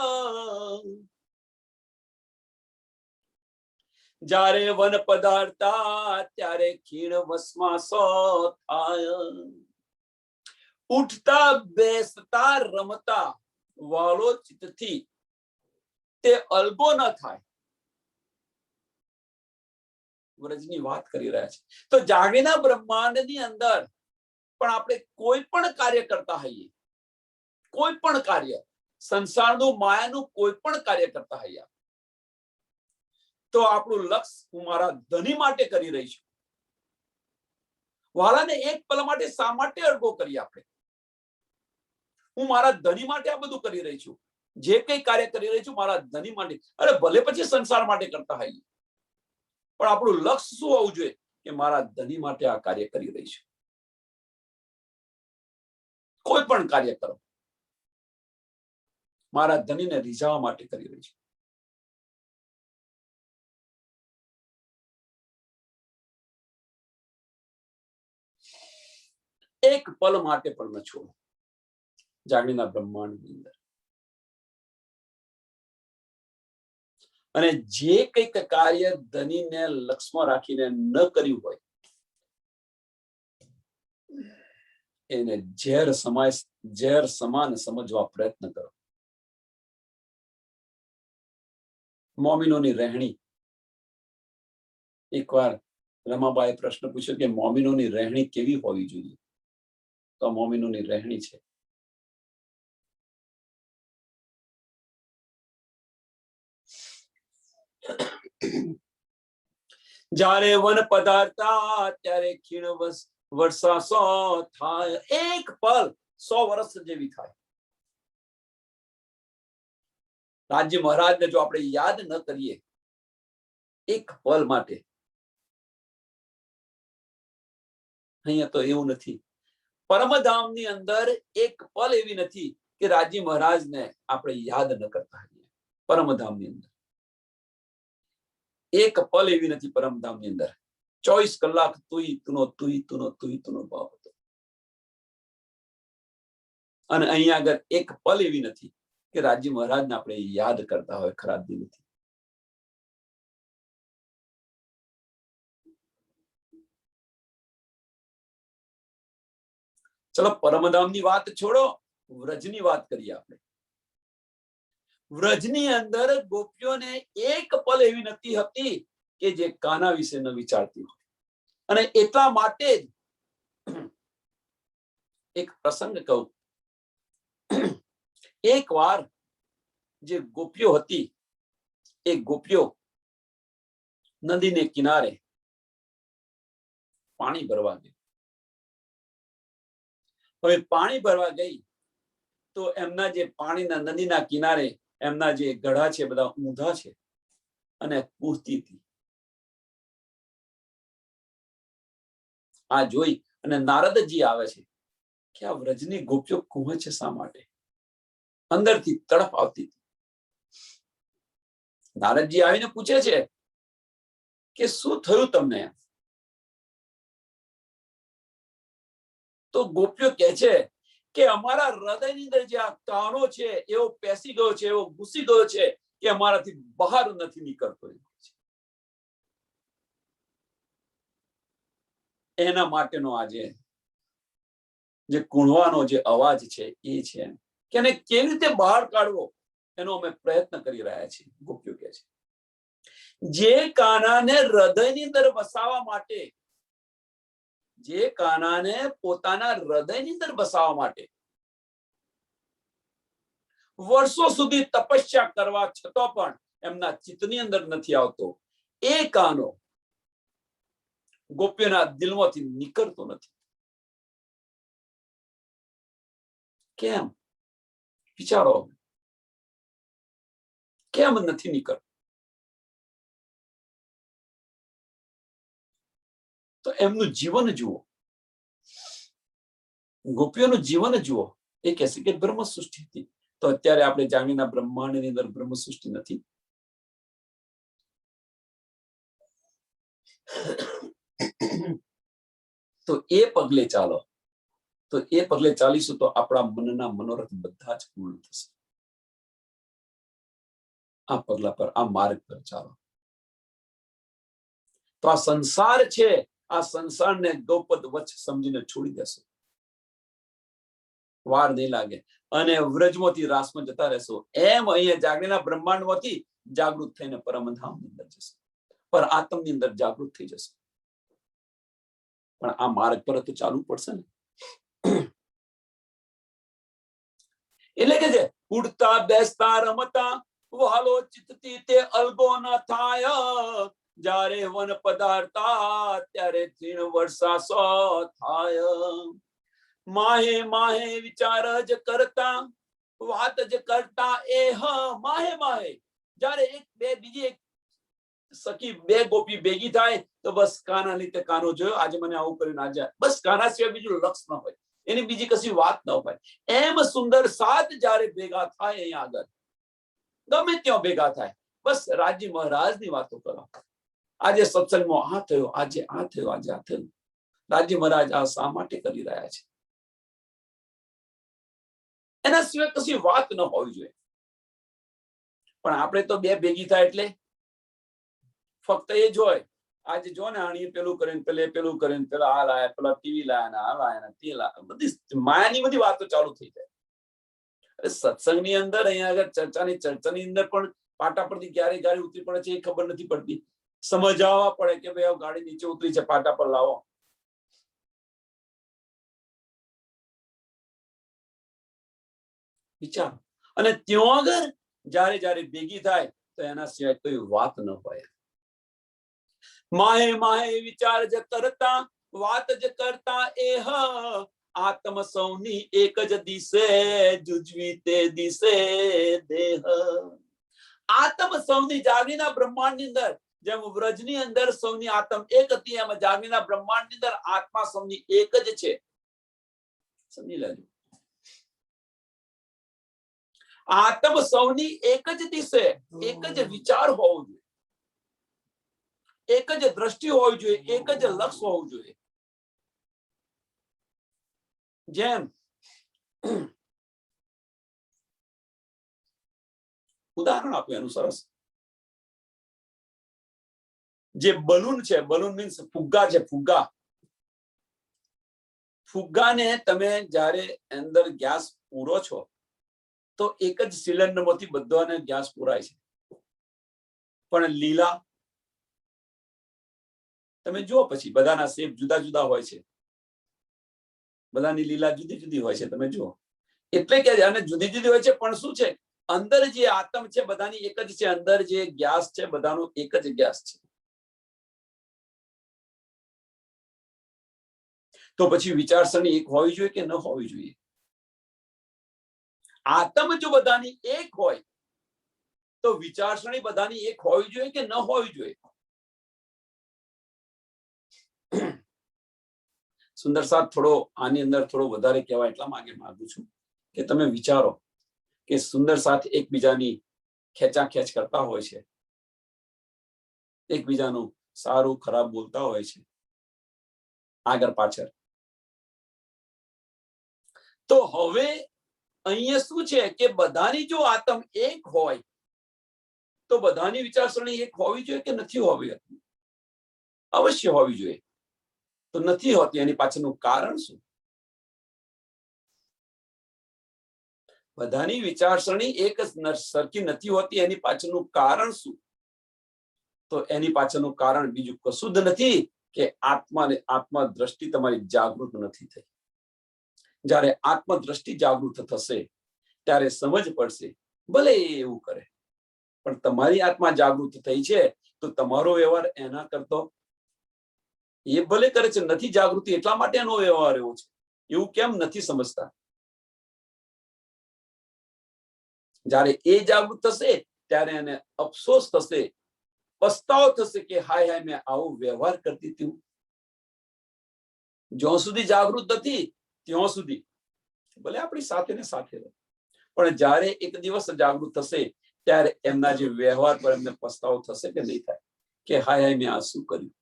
જ્યારે વન પધારતા ત્યારે ખીણ વસમાં સો થાય. ઉઠતા બેસતા રમતા વાલો ચિત્તથી તે અલગો ન થાય. વ્રજની વાત કરી રહ્યા છે. તો જાગીના બ્રહ્માંડની અંદર પણ આપણે કોઈ પણ કાર્ય કરતા હોઈએ, કોઈ પણ કાર્ય, સંસારનું માયાનું કોઈ પણ કાર્ય કરતા હોઈએ, તો આપણું લક્ષ્ય હું મારા ધની માટે કરી રહી છું. વાલાને એક પલ માટે શા માટે અડગો કરીએ આપણે? હું મારા ધની માટે આ બધું કરી રહી છું. જે કઈ કાર્ય કરી રહી છું મારા ધની માટે. અરે ભલે પછી સંસાર માટે કરતા હોઈએ, પણ આપણું લક્ષ્ય શું હોવું જોઈએ કે મારા ધની માટે આ કાર્ય કરી રહી છું. કોઈ પણ કાર્ય કરો, મારા ધનીને રીઝવવા માટે કરી રહી છું. એક પલ માટે પણ ન છોડો જાગણીના બ્રહ્માંડની અંદર. અને જે કંઈક કાર્ય ધનીને લક્ષ્યમાં રાખીને ન કર્યું હોય એને ઝેર સમાન સમજવા પ્રયત્ન કરો. મોમિનોની રહેણી. એકવાર રમાબાએ પ્રશ્ન પૂછ્યો કે મોમિનોની રહેણી કેવી હોવી જોઈએ? તો મોમિનોની રહેણી છે, જ્યારે વન પધારતા ત્યારે ખીણ વર્ષા સો થાય. એક પલ 100 વર્ષ જેવી થાય. રાજ્ય મહારાજને જો આપણે યાદ ન કરીએ એક પલ માટે, અહીંયા તો એવું નથી. પરમધામની અંદર એક પલ એવી નથી કે રાજ્ય મહારાજને આપણે યાદ ન કરતા હોઈએ. પરમધામની અંદર એક પલ એવી નથી. પરમધામની અંદર 24 કલાક તુનો ભાવ હતો. અને અહીંયા આગળ એક પલ એવી નથી કે રાજ્ય મહારાજને આપણે યાદ કરતા હોય ખરા દિલથી. ચલો પરમધામની વાત છોડો, વ્રજની વાત કરીએ આપણે. વ્રજની અંદર ગોપીઓને એક પલ એવી નથી હતી કે જે કાના વિશે ન વિચારતી હોય. અને એટલા માટે જ એક પ્રસંગ કહું. એક વાર જે ગોપીઓ હતી એ ગોપીઓ નદીને કિનારે પાણી ભરવા ગઈ. હવે પાણી ભરવા ગઈ તો એમના જે પાણીના નદીના કિનારે એમના જે ગઢા છે બધા ઊંધા છે અને પૂરતી હતી. આ જોઈ અને નારદજી આવે છે કે આ વ્રજની ગોપીઓ કુંવે છે શા માટે? અંદરથી તડપ આવતી હતી. નારદજી આવીને પૂછે છે કે શું થયું તમને? તો ગોપીઓ કહે છે કે અમારા હૃદયની અંદર જે આ કાનો છે એવો પેસી ગયો છે, એવો ઘૂસી ગયો છે કે અમારાથી બહાર નથી નીકળતો. એના માટેનો આજે જે કુણવાનો જે અવાજ છે એ છે કે એને કેવી રીતે બહાર કાઢવો એનો અમે પ્રયત્ન કરી રહ્યા છીએ. ગોપીઓ કહે છે જે કાનાને હૃદયની અંદર વસાવવા માટે, જે કાનાને પોતાના હૃદયની અંદર બસાવવા માટે વર્ષો સુધી તપસ્યા કરવા છતાં પણ એમના ચિત્તની અંદર નથી આવતો, એ કાનો ગોપીઓના દિલમાંથી નીકળતો નથી. કેમ? વિચારો, કેમ નથી નીકળતો? તો એમનું જીવન જુઓ, ગોપીઓનું જીવન જુઓ. એ કહેશે કે બ્રહ્મ સૃષ્ટિ હતી. તો અત્યારે આપણે જાણીના બ્રહ્માંડની અંદર બ્રહ્મ સૃષ્ટિ નથી. તો એ પગલે ચાલો, તો એ પગલે ચાલીશું તો આપણા મનના મનોરથ બધા જ પૂર્ણ થશે. આ પગલા પર, આ માર્ગ પર ચાલો. તો આ સંસાર છે, આ સંસારને ગૌપદ વચ્ચ સમજીને છોડી દેશો, વાર નહીં લાગે, અને વ્રજમાંથી રાસમાં જતા રહેશો. એમ અહીંયા જાગણીના બ્રહ્માંડમાંથી જાગૃત થઈને પરમધામની અંદર જશે, પર આત્મની અંદર જાગૃત થઈ જશે. પણ આ માર્ગ પર તો ચાલવું પડશે ને. એટલે કે છે ઉડતા બેસતા રમતા વહાલો ચિત્તથી તે અલગો ન થાય. જ્યારે વન પધારતા ત્યારે તીણ વર્ષા સો થાય. માહે માહે વિચાર જ કરતા વાત જ કરતા એ માહે માહે. જ્યારે એક બે બીજી એક સખી બે ગોપી ભેગી થાય તો બસ કાના લીધે કાનો જોયો, આજે મને આવું કર્યું, આજે બસ કાના સિવાય બીજું લક્ષ ન હોય, એની બીજી કશી વાત ન હોય. એમ સુંદર સાત જ્યારે ભેગા થાય અહીંયા આગળ, ગમે ત્યાં ભેગા થાય, બસ રાજી મહારાજની વાતો કરો. આજે સત્સંગમાં આ થયો, આજે આ થયો, આજે આ થયું. રાજી મહારાજ આ શા માટે કરી રહ્યા છે, એના સિવાય કશી વાત ન હોવી જોઈએ. પણ આપણે તો બે ભેગી થાય એટલે ફક્ત એ જ હોય. આજે જો ને આણી પેલું કરીને, પેલું કરીને, પેલા આ લાયા, પેલા ટીવી લાયા, આ લાયા, તે લાયા, બધી માયાની બધી વાતો ચાલુ થઈ જાય. અરે સત્સંગની અંદર અહીંયા આગળ ચર્ચાની અંદર પણ પાટા પરથી ક્યારે ગાડી ઉતરી પડે છે એ ખબર નથી પડતી. સમજાવવા પડે કે ભાઈ ગાડી નીચે ઉતરી છે, પાટા પર લાવો. વિચાર. અને ત્યાં આગળ જયારે જયારે ભેગી થાય તો એના સિવાય કોઈ વાત ન હોય. માહે માહે વિચાર જ કરતા વાત જ કરતા એ આત્મ સૌની એક જ દિશે જુજવી તે દિશે દેહ. આત્મ સૌની જાગીના બ્રહ્માંડની અંદર જેમ વ્રજની અંદર સૌની આત્મ એક હતી, એમ જાગીના બ્રહ્માંડની અંદર આત્મા સૌની એક જ છે. સમજી લેજો. આત્મ સૌની એક જ દિશે, એક જ વિચાર હોવો જોઈએ, એક જ દ્રષ્ટિ હોવી જોઈએ, એક જ લક્ષ હોવું જોઈએ. જેમ ઉદાહરણ આપ્યું એનું સરસ. જે બલૂન છે, બલૂન મીન્સ ફુગ્ગા છે, ફુગ્ગા. ફુગ્ગાને તમે જ્યારે અંદર ગેસ પૂરો છો તો એક જ સિલિન્ડર માંથી બધાને ગેસ પૂરાય છે. પણ લીલા તમે જુઓ, પછી બધાના શેપ જુદા જુદા હોય છે, બધાની લીલા જુદી જુદી હોય છે, તમે જુઓ. એટલે કે આને જુદી જુદી હોય છે, પણ શું છે, અંદર જે આત્મ છે બધાની એક જ છે, અંદર જે ગેસ છે બધાનો એક જ ગેસ છે. તો પછી વિચારસરણી એક હોવી જોઈએ કે ન હોવી જોઈએ? આત્મ જો બધાની એક હોય તો વિચારસરણી બધાની એક હોવી જોઈએ કે ન હોવી જોઈએ? સુંદર સાથ થોડો આની અંદર થોડો વધારે કહેવાય એટલા માંગુ છું કે તમે વિચારો કે સુંદર સાથ એકબીજાની ખેંચાખેંચ કરતા હોય છે, એકબીજાનું સારું ખરાબ બોલતા હોય છે આગળ પાછળ. તો હવે અહીંયા શું છે કે બધાની જો આત્મ એક હોય તો બધાની વિચારસરણી એક હોવી જોઈએ કે નથી હોવી? અવશ્ય હોવી જોઈએ. તો નથી હોતી, એની પાછળનું કારણ શું? બધાની વિચારસરણી એક સરખી નથી હોતી, એની પાછળનું કારણ શું? તો એની પાછળનું કારણ બીજું કશું જ નથી કે આત્મા દ્રષ્ટિ તમારી જાગૃત નથી થઈ. જ્યારે આત્મ દ્રષ્ટિ જાગૃત થશે ત્યારે સમજ પડશે, ભલે એવું કરે પણ તમારી આત્મા જાગૃત થઈ છે તો તમારો વ્યવહાર એના કરતો એ ભલે કરે છે, નથી જાગૃતિ એટલા માટે એનો વ્યવહાર એવો છે. એવું કેમ નથી સમજતા? જ્યારે એ જાગૃત થશે ત્યારે એને અફસોસ થશે, પસ્તાવો થશે કે હાય હાય મેં આવો વ્યવહાર કરતી હતી. જ્યાં સુધી જાગૃત નથી ત્યાં સુધી ભલે આપણી સાથે ને સાથે રહે, પણ જ્યારે એક દિવસ જાગૃત થશે ત્યારે એમના જે વ્યવહાર પર એમને પસ્તાવો થશે કે નહીં થાય કે હાય હાય મેં આ શું કર્યું.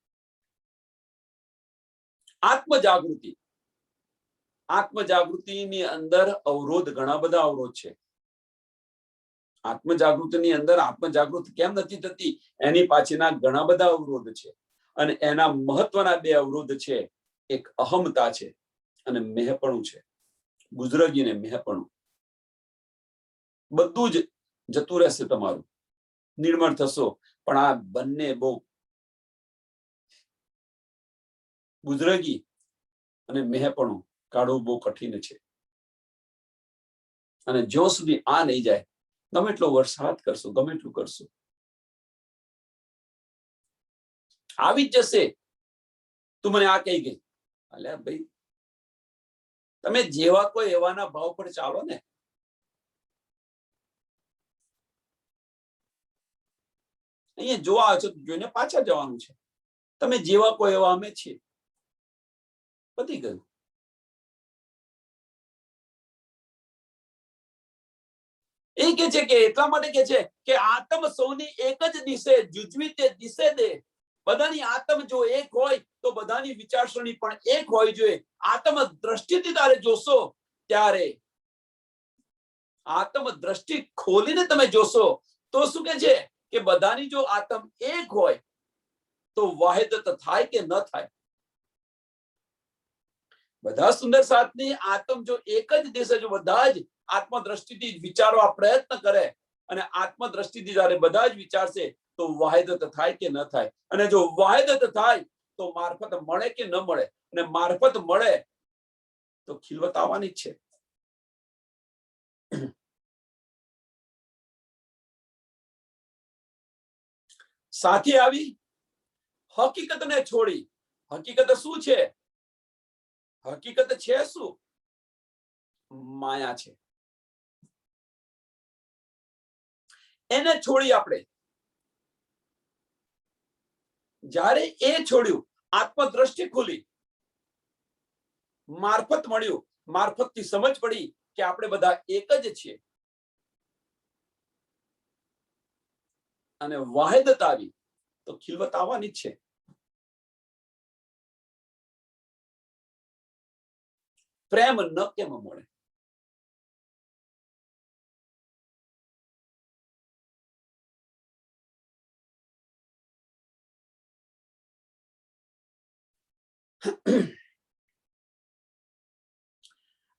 આત્મજાગૃતિની અંદર અવરોધ, ઘણા બધા અવરોધ છે. આત્મજાગૃતિની અંદર આત્મજાગૃત કેમ નથી થતી એની પાછળના ઘણા બધા અવરોધ છે, અને એના મહત્વના બે અવરોધ છે. એક અહમતા છે અને મેહપણું છે. બુઝુર્ગી ને મેહપણું, બધું જ જતું રહેશે, તમારું નિર્મળ થશો, પણ આ બંને બહુ, બુઝુર્ગી અને મેહપણું કાઢવું બહુ કઠિન છે. અને જ્યાં સુધી આ નહીં જાય, ગમે એટલો વરસાદ કરશો, ગમે એટલું કરશો, આવી જ જશે. તું મને આ કહી ગઈ, અલ્યા ભાઈ તમે જેવા કોઈ એવાના ભાવ પર ચાલો ને. અહીંયા જોવા આવ્યો છો, જોઈને પાછા જવાનું છે. તમે જેવા કોઈ એવા અમે છીએ, પતી ગયું. એ કે છે કે એટલા માટે કે છે કે આત્મ સૌની એક જ દિશે જુજવી તે દિશે દે. બધાની આત્મ જો એક હોય તો બધાની વિચારસરણી પણ એક હોવી જોઈએ. આત્મ દ્રષ્ટિથી તારે જોશો ત્યારે, આત્મ દ્રષ્ટિ ખોલીને તમે જોશો તો શું કે છે કે બધાની જો આત્મ એક હોય તો વાહિદત થાય કે ન થાય. બધા સુંદર સાથની આત્મ જો એક જ દિશે, જો બધા જ આત્મદ્રષ્ટિથી વિચારવા પ્રયત્ન કરે અને આત્મદ્રષ્ટિથી જયારે બધા જ વિચારશે તો વાહિદત થાય કે ન થાય. અને જો વાહિદત થાય તો મારફત મળે કે ન મળે, અને મારફત મળે તો ખિલવત આવવાની જ છે. સાથી આવી હકીકતને છોડી. હકીકત શું છે? હકીકત છે શું? માયા છે. એને છોડી આપણે, જ્યારે એ છોડ્યું, આત્મદ્રષ્ટિ ખુલી, મારફત મળ્યું, મારફતથી સમજ પડી કે આપણે બધા એક જ છીએ, અને વાહિદત આવી તો ખિલવત આવવાની જ છે. પ્રેમ ન કેમ મળે?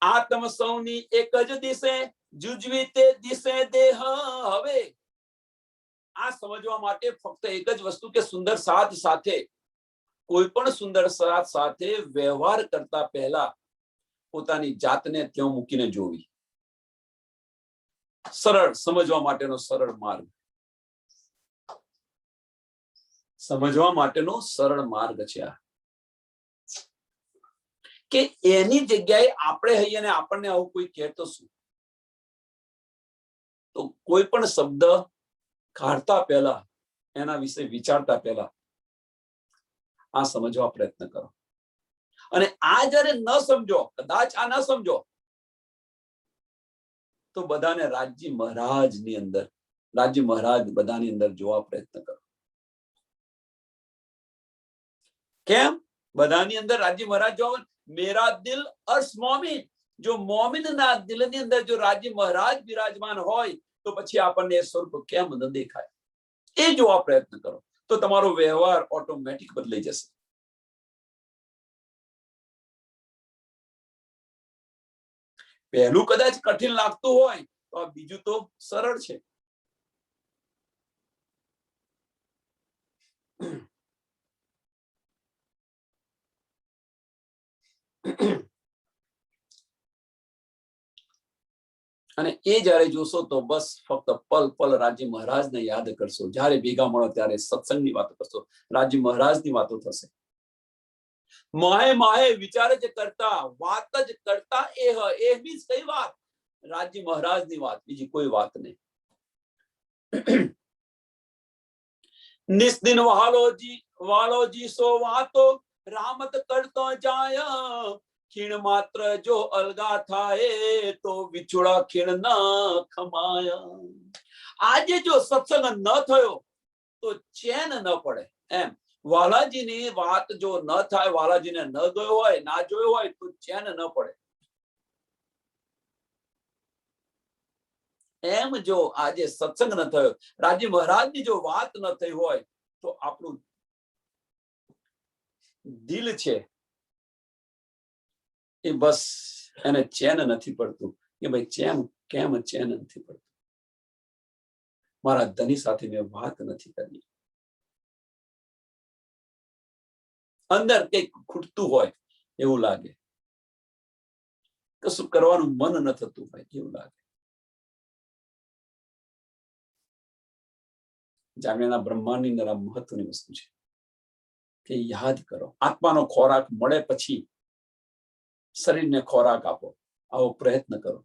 આત્મ સૌની એક જ દિશે જુજવી તે દિશે દેહ. હવે આ સમજવા માટે ફક્ત એક જ વસ્તુ કે સુંદર સાથ સાથે, કોઈ પણ સુંદર સાથ સાથે વ્યવહાર કરતા પહેલા પોતાની જાતને ત્યાં મૂકીને જોવી. સરળ સમજવા માટેનો સરળ માર્ગ, સમજવા માટેનો સરળ માર્ગ છે આ. કે એની જગ્યાએ આપણે હૈયે અને આપણને આવું કોઈ કહેતો શું, તો કોઈ પણ શબ્દ કાઢતા પહેલા, એના વિશે વિચારતા પહેલા આ સમજવા પ્રયત્ન કરો. અને આ જયારે ન સમજો, કદાચ આ ન સમજો, તો બધાને રાજજી મહારાજની અંદર, રાજજી મહારાજ બધાની અંદર જોવા પ્રયત્ન કરો. કેમ બધાની અંદર રાજજી મહારાજ જોવા? મેરા દિલ અર્શ મોમિન. જો મોમિનના દિલની અંદર જો રાજજી મહારાજ બિરાજમાન હોય તો પછી આપણને એ સ્વરૂપ કેમ ન દેખાય? એ જોવા પ્રયત્ન કરો તો તમારો વ્યવહાર ઓટોમેટિક બદલાઈ જશે. પહેલું કદાચ કઠિન લાગતું હોય તો આ બીજું તો સરળ છે. અને એ જયારે જોશો તો બસ ફક્ત પલ પલ રાજજી મહારાજને યાદ કરશો. જયારે ભેગા મળો ત્યારે સત્સંગની વાતો કરશો, રાજજી મહારાજની વાતો થશે. માહે માહે વિચાર જ કરતા, વાત જ કરતા એ મીન્સ કઈ વાત? રાજજી મહારાજની વાત, બીજી કોઈ વાત નહીં. નિસ્દિન વાલોજી સો વાતો રામત કરતો જાય, ખીણ માત્ર જો અલગા થાય તો વિછોડા ખીણ ના ખમાયા. આજે જો સત્સંગ ન થયો તો ચેન ન પડે. એમ વાલાજીની વાત જો ન થાય, વાલાજીને ન ગયો હોય, ના જોયો હોય તો ચેન ન પડે. એમ જો આજે સત્સંગ ન થયો, રાજી મહારાજની જો વાત ન થઈ હોય તો આપણું દિલ છે એ બસ એને ચેન નથી પડતું કે ભાઈ કેમ ચેન નથી પડતું. મારા ધની સાથે મેં વાત નથી કરી. અંદર કંઈક ખૂટતું હોય એવું લાગે, કશું કરવાનું મન ન થતું હોય એવું લાગે. જાગરણના બ્રહ્માંડની અંદર આ મહત્વની વસ્તુ છે કે યાદ કરો. આત્માનો ખોરાક મળે પછી શરીરને ખોરાક આપો, આવો પ્રયત્ન કરો.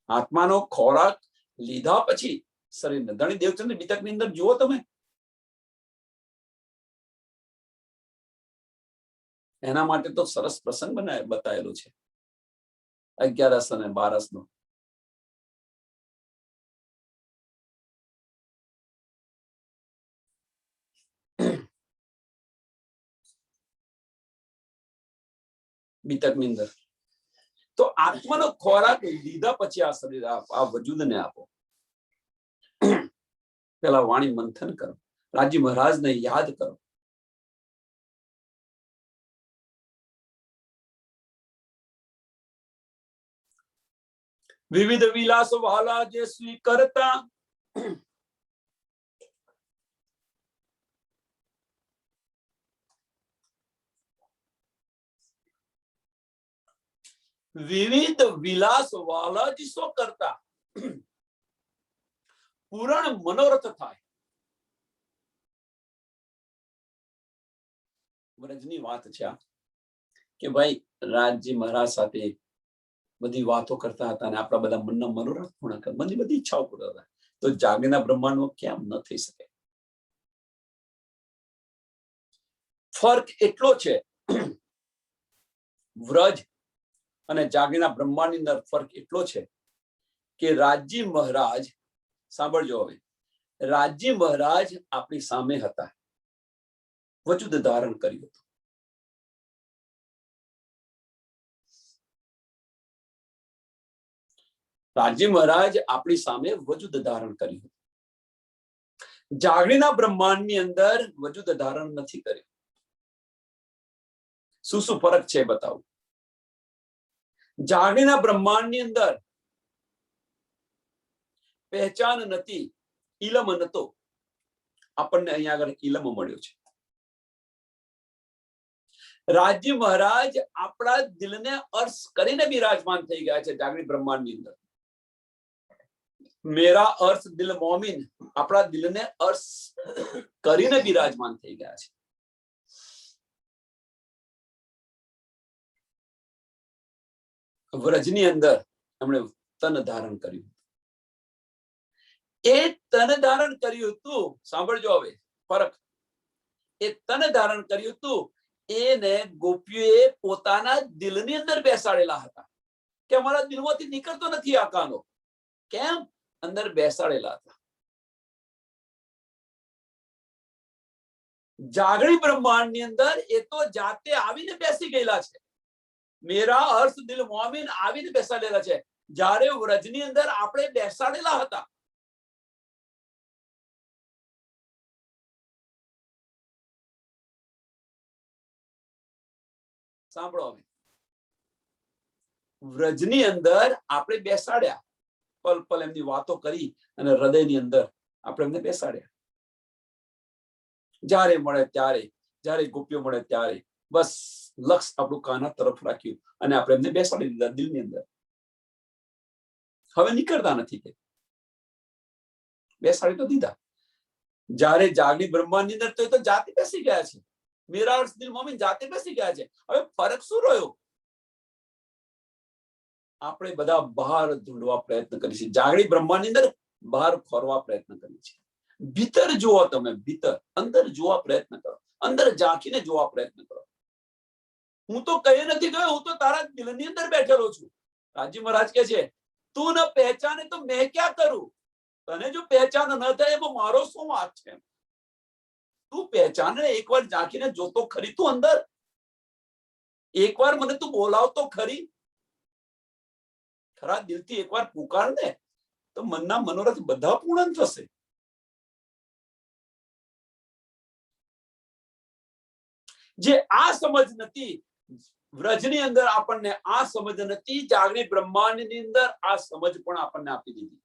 આત્માનો ખોરાક લીધા પછી શરીરને. ધણી દેવચંદ બીતકની અંદર જુઓ તમે, એના માટે તો સરસ પ્રસંગ બતાવેલો છે 11 અને 12 નો. બીતકની અંદર તો આત્માનો ખોરાક લીધા પછી આ શરીર, આ વજૂદને આપો. પેલા વાણી મંથન કરો, રાજી મહારાજને યાદ કરો. વિવિધ વિલાસ વાલા જે સ્વીકરતા, વિવિધ વિલાસ વાલા જ શું કરતા પૂરણ મનોરથ થાય. વ્રજની વાત છે આ કે ભાઈ રાજજી મહારાજ સાથે બધી વાતો કરતા હતા અને આપણા બધા મનના મનોરથ પૂર્ણ કરતા, મનની બધી ઈચ્છાઓ પૂર્ણ હતા. તો જાગીરના બ્રહ્માંડમાં કેમ ન થઈ શકે? ફર્ક એટલો છે, વ્રજ અને જાગીરના બ્રહ્માંડની અંદર ફર્ક એટલો છે કે રાજજી મહારાજ, સાંભળજો હવે, રાજજી મહારાજ આપણી સામે હતા, વજૂદ ધારણ કર્યું હતું. રાજજી મહારાજ આપણી સામે વજૂદ ધારણ કર્યું. જાગીરના બ્રહ્માંડની અંદર વજૂદ ધારણ નથી કર્યું. શું શું ફરક છે બતાવું. જાગીરના બ્રહ્માંડની અંદર પહેચાન નથી, ઇલમ નતો. આપણને અહીંયા આગળ ઇલમ મળ્યો છે. રાજજી મહારાજ આપણા દિલને અર્શ કરીને બિરાજમાન થઈ ગયા છે જાગૃત બ્રહ્માંડની અંદર. મેરા અર્શ દિલ મોમિન, આપણા દિલને અર્શ કરીને બિરાજમાન થઈ ગયા છે. વ્રજની અંદર એમણે તન ધારણ કર્યું. એ તન ધારણ કર્યું હતું, સાંભળજો હવે ફરક. એ તન ધારણ કર્યું હતું, એને ગોપીઓએ પોતાના દિલની અંદર બેસાડેલા હતા કે અમારા દિલમાંથી નીકળતો નથી આ કાનો. કેમ? અંદર બેસાડેલા હતા. જાગણી બ્રહ્માંડની અંદર એ તો જાતે આવીને બેસી ગયેલા છે. મેરા અર્થ દિલ મોમિન આવીને બેસાડેલા છે. જ્યારે વ્રજની અંદર આપણે બેસાડેલા હતા. સાંભળો હવે, વ્રજની અંદર આપણે બેસાડ્યા, પલ પલ એમની વાતો કરી અને હૃદયની અંદર આપણે એમને બેસાડ્યા. જ્યારે મળે ત્યારે, જ્યારે ગોપીઓ મળે ત્યારે બસ લક્ષ આપણું કાના તરફ રાખ્યું અને આપણે એમને બેસાડી દીધા દિલની અંદર. હવે નીકળતા નથી કે બેસાડી તો દીધા. જ્યારે જાગની બ્રહ્માંડની અંદર તો જાતે બેસી ગયા છે. મેરા અર્થ દિલ મોમિન જાતે બેસી ગયા છે. હવે ફરક શું રહ્યો? આપણે બધા બહાર ઢૂંઢવા પ્રયત્ન કરીએ છીએ. જાગણી બ્રહ્માંડની અંદર બહાર ખોરવા પ્રયત્ન કરીએ છીએ. ભીતર જુઓ, તમે ભીતર અંદર જોવા પ્રયત્ન કરો, અંદર ઝાંખીને જોવા પ્રયત્ન કરો. હું તો કઈ નથી ગયો, હું તો તારા દિલની અંદર બેઠેલો છું. રાજી મહારાજ કે છે તું ન પહેચાને તો મેં ક્યાં કરું? તને જો પહેચાન ન થાય એમાં મારો શું વાત છે? તું પહેચાને એકવાર ઝાંખીને જોતો ખરી તું અંદર, એકવાર મને તું બોલાવતો ખરી, ખરા દિલથી એકવાર પુકાર ને તો મનના મનોરથ બધા પૂર્ણ થશે. જે આ સમજ નથી વ્રજની અંદર, આપણને આ સમજ નથી, જાગૃત બ્રહ્માંડની અંદર આ સમજ પણ આપણને આપી દીધી.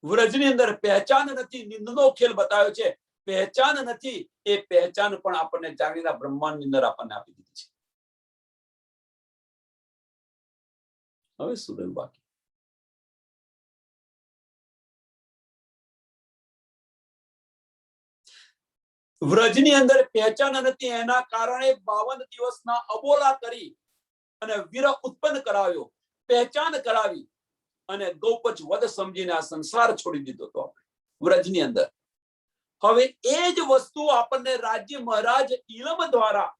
વ્રજની અંદર પહેચાન નથી, નિંદનો ખેલ બતાવ્યો છે. પહેચાન નથી, એ પહેચાન પણ આપણને જાગૃત બ્રહ્માંડની અંદર આપણને આપી દીધી છે. હવે શું રહ્યું બાકી? વ્રજની અંદર પહેચાન નથી, એના કારણે 52 દિવસના અબોલા કરી અને વિરહ ઉત્પન્ન કરાવ્યો, પહેચાન કરાવી અને ગૌપચ વધ સમજીને આ સંસાર છોડી દીધો હતો વ્રજની અંદર. હવે એ જ વસ્તુ આપણને રાજ્ય મહારાજ ઇલમ દ્વારા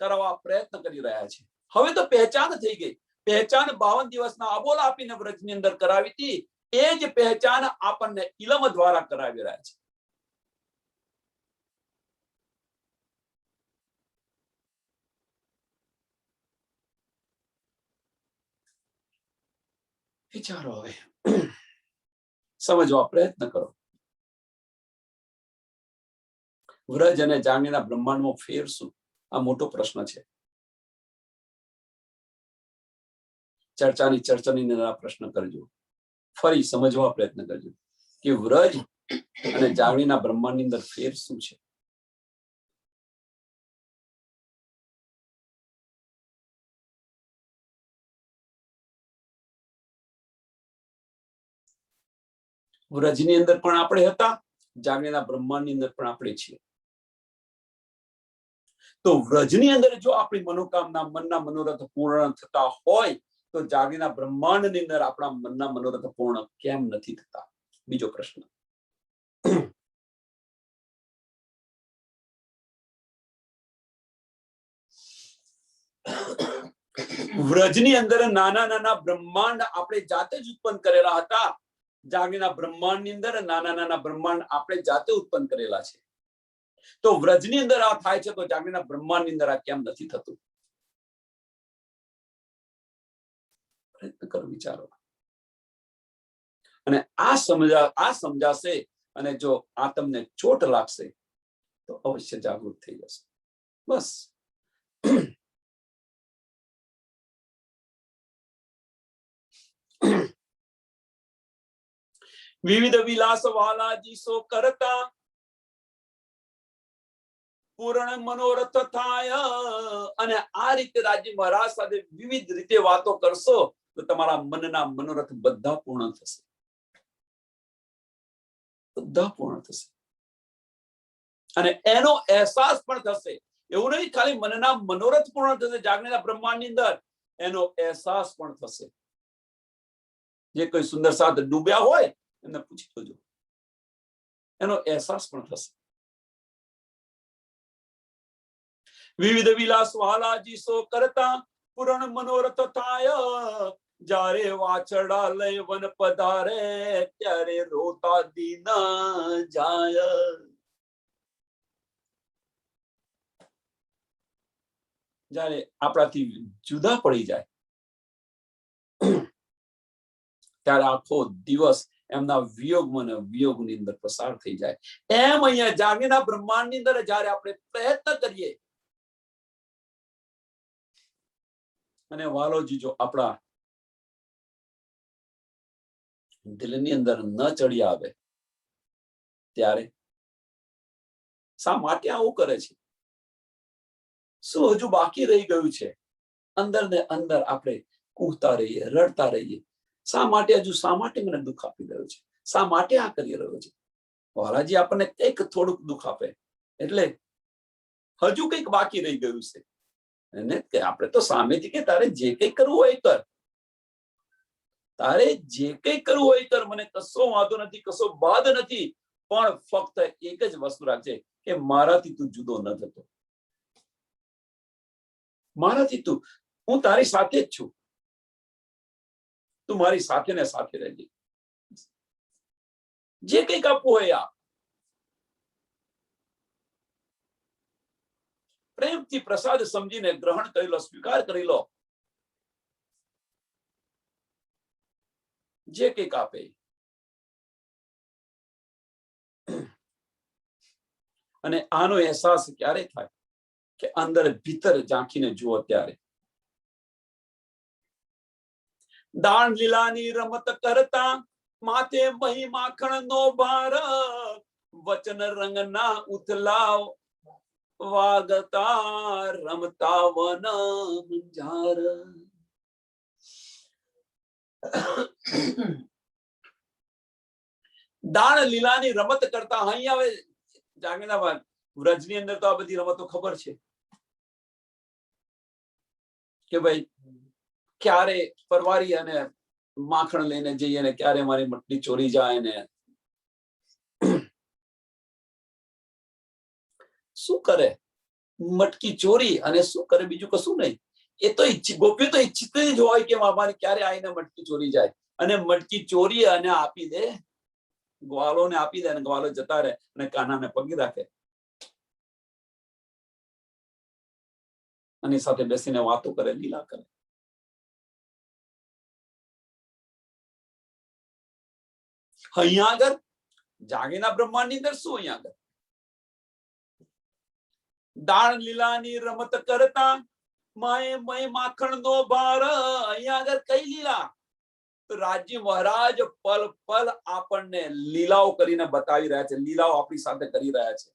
કરવા પ્રયત્ન કરી રહ્યા છે. હવે તો પહેચાન થઈ ગઈ. પહેચાન 52 દિવસના અબોલા આપીને વ્રજની અંદર કરાવી હતી, એ જ પહેચાન આપણને ઇલમ દ્વારા કરાવી રહ્યા છે. વિચારો, હવે સમજવા પ્રયત્ન કરો. વ્રજ અને જાગીરના બ્રહ્માંડમાં ફેર શું? આ મોટો પ્રશ્ન છે. ચર્ચાની પ્રશ્ન કરજો, ફરી સમજવા પ્રયત્ન કરજો કે વ્રજ અને જાગીરના બ્રહ્માંડની અંદર ફેર શું છે. વ્રજની અંદર પણ આપણે હતા, જાગીરના બ્રહ્માંડની અંદર પણ આપણે છીએ. તો વ્રજની અંદર જો આપણી મનોકામના, મનના મનોરથ પૂર્ણ થતા હોય તો જાગીરના બ્રહ્માંડની અંદર આપણા મનના મનોરથ પૂર્ણ કેમ નથી થતા? બીજો પ્રશ્ન. વ્રજની અંદર નાના નાના બ્રહ્માંડ આપણે જાતે જ ઉત્પન્ન કરેલા હતા. જાગીરના બ્રહ્માંડની અંદર નાના નાના બ્રહ્માંડ આપણે જાતે ઉત્પન્ન કરેલા છે. તો વ્રજની અંદર આ થાય છે તો જાગીરના બ્રહ્માંડની અંદર આ કેમ નથી થતું? પ્રયત્ન કરો, વિચારો. અને આ સમજાશે અને જો આ તમને ચોટ લાગશે તો અવશ્ય જાગૃત થઈ જશે. બસ. વિવિધ વિલાસ વાલાજી સો કરતા પૂર્ણ મનોરથ થાય. અને આ રીતે રાજ્ય મહારાજ સાથે વિવિધ રીતે વાતો કરશો તો તમારા મનના મનોરથ બધા પૂર્ણ થશે, બધા પૂર્ણ થશે. અને એનો અહેસાસ પણ થશે. એવું નહીં ખાલી મનના મનોરથ પૂર્ણ થશે, જાગીરના બ્રહ્માંડની અંદર એનો અહેસાસ પણ થશે. જે કોઈ સુંદર સાથ ડૂબ્યા હોય એમને પૂછી જોજો, એનો અહેસાસ પણ થશે. વિવિધ વિલાસ વાલાજી સો કરતા પૂર્ણ મનોરથ થાય. જ્યારે વાછડા લઈ વન પધારે ત્યારે રોતા દીન જાય. જ્યારે આપણાથી જુદા પડી જાય ત્યારે આખો દિવસ એમના વિયોગમાં વિયોગની અંદર પસાર થઈ જાય. એમ અહીંયા જાગીરના બ્રહ્માંડની અંદર જ્યારે આપણે પ્રયત્ન કરીએ અને વાલોજી જો આપણા દિલની અંદર ન ચડી આવે ત્યારે શા માટે આવું કરે છે? શું હજુ બાકી રહી ગયું છે? અંદર ને અંદર આપણે કૂદતા રહીએ, રડતા રહીએ. શા માટે હજુ, શા માટે મને દુઃખ આપી રહ્યો છે? શા માટે આ કરી રહ્યો છે? વાલાજી આપણને કંઈક થોડુંક દુઃખ આપે એટલે હજુ કંઈક બાકી રહી ગયું છે. એને કે આપણે તો સામેથી કે તારે જે કંઈ કરવું હોય કર, તારે જે કંઈ કરવું હોય કર, મને કશો વાંધો નથી, કશો બાદ નથી. પણ ફક્ત એક જ વસ્તુ રાખજે કે મારાથી તું જુદો ન થતો, મારાથી તું, હું તારી સાથે જ છું, તું મારી સાથે ને સાથે રહેજે, જે કંઈક આપવું હોય આ પ્રેમથી પ્રસાદ સમજીને ગ્રહણ કરી લો, સ્વીકાર કરી લો, જે કંઈક આપે. અને આનો અહેસાસ ક્યારે થાય કે અંદર ભીતર ઝાંખીને જુઓ ત્યારે. દાણ લીલાની રમત કરતા માથે મહી માખણનો ભાર, વચન રંગના ઉથલાવ વાગતા રમતા વન મંજાર. દાણ લીલાની રમત કરતા, અહીં આવે જાગીનાબાદ વ્રજની અંદર તો આ બધી રમતો ખબર છે કે ભાઈ ક્યારે પરવારી અને માખણ લઈને જઈએ ને ક્યારે મારી મટકી ચોરી જાય ને શું કરે, મટકી ચોરી અને શું કરે, બીજું કશું નહીં. એ તો ગોપીઓ તો ઈચ્છિત જ હોય કે મારી ક્યારે આવીને મટકી ચોરી જાય, અને મટકી ચોરી અને આપી દે, ગ્વાલોને આપી દે, અને ગ્વાલો જતા રહે અને કાનાને પગે રાખે અને સાથે બેસીને વાતો કરે, લીલા કરે. અહીંયા આગળ જાગીના બ્રહ્માંડની અંદર શું, અહીંયા આગળ દાણ લીલાની રમત કરતા માએ મય માખણનો ભાર. અહીંયા આગળ કઈ લીલા? તો રાજી મહારાજ પલ પલ આપણને લીલાઓ કરીને બતાવી રહ્યા છે, લીલાઓ આપણી સાથે કરી રહ્યા છે.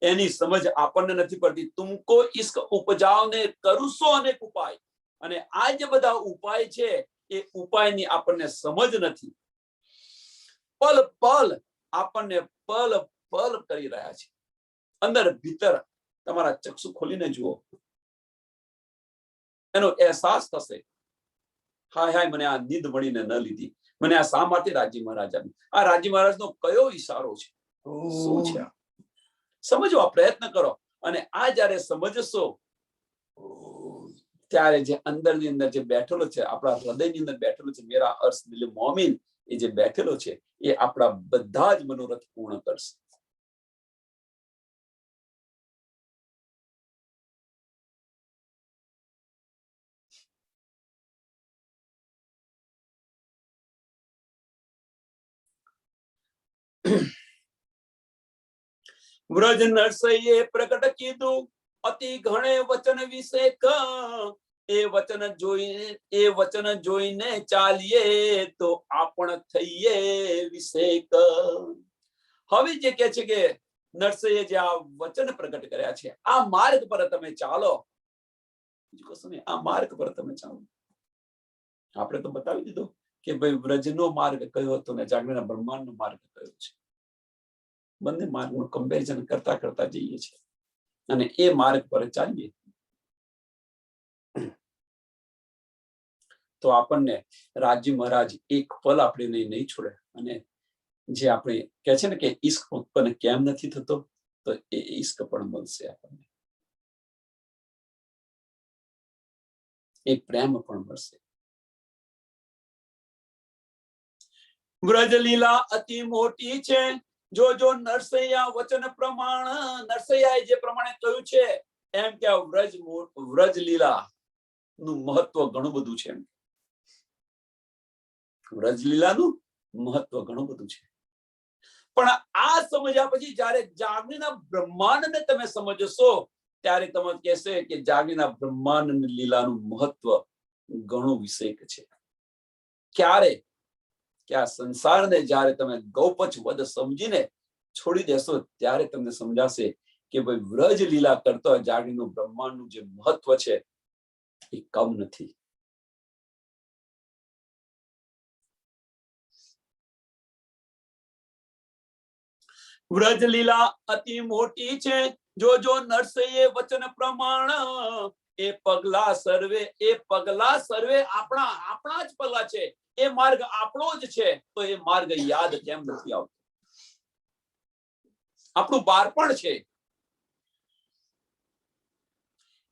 એની સમજ આપણને નથી પડતી. તુમકો ઇશ્ક ઉપજાવને કરુસો અનેક ઉપાય, અને આ જે બધા ઉપાય છે એ ઉપાયની આપણને સમજ નથી. પલ પલ આપણને પલ પલ કરી રહ્યા છે. અંદર ભીતર તમારા ચક્ષુ ખોલીને જુઓ, એનો અહેસાસ થશે, હાય હાય મને આ નિંદ મળીને ન લીધી, મને આ શા માટે રાજી મહારાજ આવી. આ રાજી મહારાજનો કયો ઈશારો છે, શું છે, સમજવા પ્રયત્ન કરો. અને આ જયારે સમજશો ત્યારે જે અંદરની અંદર જે બેઠેલો છે, આપણા હૃદયની અંદર બેઠેલો છે, મેરા અર્શ દિલ મોમિન, એ જે બેઠેલો છે એ આપણા બધા જ મનોરથ પૂર્ણ કરશે. વ્રજ નરસૈયે પ્રગટ કીધું અતિ ઘણે વચન વિષેક, એ વચન જોઈને ચાલીએ તો આપણ થઈએ વિષેક. હવે જે કે છે કે નરસૈયે જે આ વચન પ્રગટ કર્યા છે, આ માર્ગ પર તમે ચાલો, બીજું કશું નહીં, આ માર્ગ પર તમે ચાલો. આપણે તો બતાવી દીધું કે ભાઈ વ્રજનો માર્ગ કયો હતો ને જાગરના બ્રહ્માંડનો માર્ગ કયો છે. બંને માર્ગનું કમ્પેરિઝન કરતા કરતા જઈએ છીએ અને એ માર્ગ પર ચાલીએ તો આપણને રાજી મહારાજ એક પલ આપણે નહીં છોડે. અને જે આપણે કહે છે ને કે ઈશ્ક ઉત્પન્ન કેમ નથી થતો, તો એ ઈશ્ક પણ મળશે આપણને, એ પ્રેમ પણ મળશે. વ્રજ લીલા અતિ મોટી છે, જો જો નરસૈયા વચન પ્રમાણ. નરસૈયાએ જે પ્રમાણે કહ્યું છે એમ કે વ્રજ લીલા નું મહત્વ ઘણું બધું છે. વ્રજ લીલાનું મહત્વ ઘણું બધું છે, પણ આ સમજ્યા પછી જયારે જાગીના બ્રહ્માંડને તમે સમજશો ત્યારે તમે કહેશે કે જાગીના બ્રહ્માંડ લીલાનું મહત્વ ઘણું વિષેક છે. ક્યારે કે આ સંસારને જયારે તમે ગૌપચ વદ સમજીને છોડી દેશો ત્યારે તમને સમજાશે કે ભાઈ વ્રજ લીલા કરતા જાગીનું બ્રહ્માંડનું જે મહત્વ છે એ કમ નથી. વ્રજ લીલા અતિ મોટી છે, જો જો નરસૈયે વચન પ્રમાણ. એ પગલા સર્વે આપણા જ પગલા છે, એ માર્ગ આપણો જ છે, તો એ માર્ગ યાદ કેમ નથી આવતો? આપણું બાળપણ છે.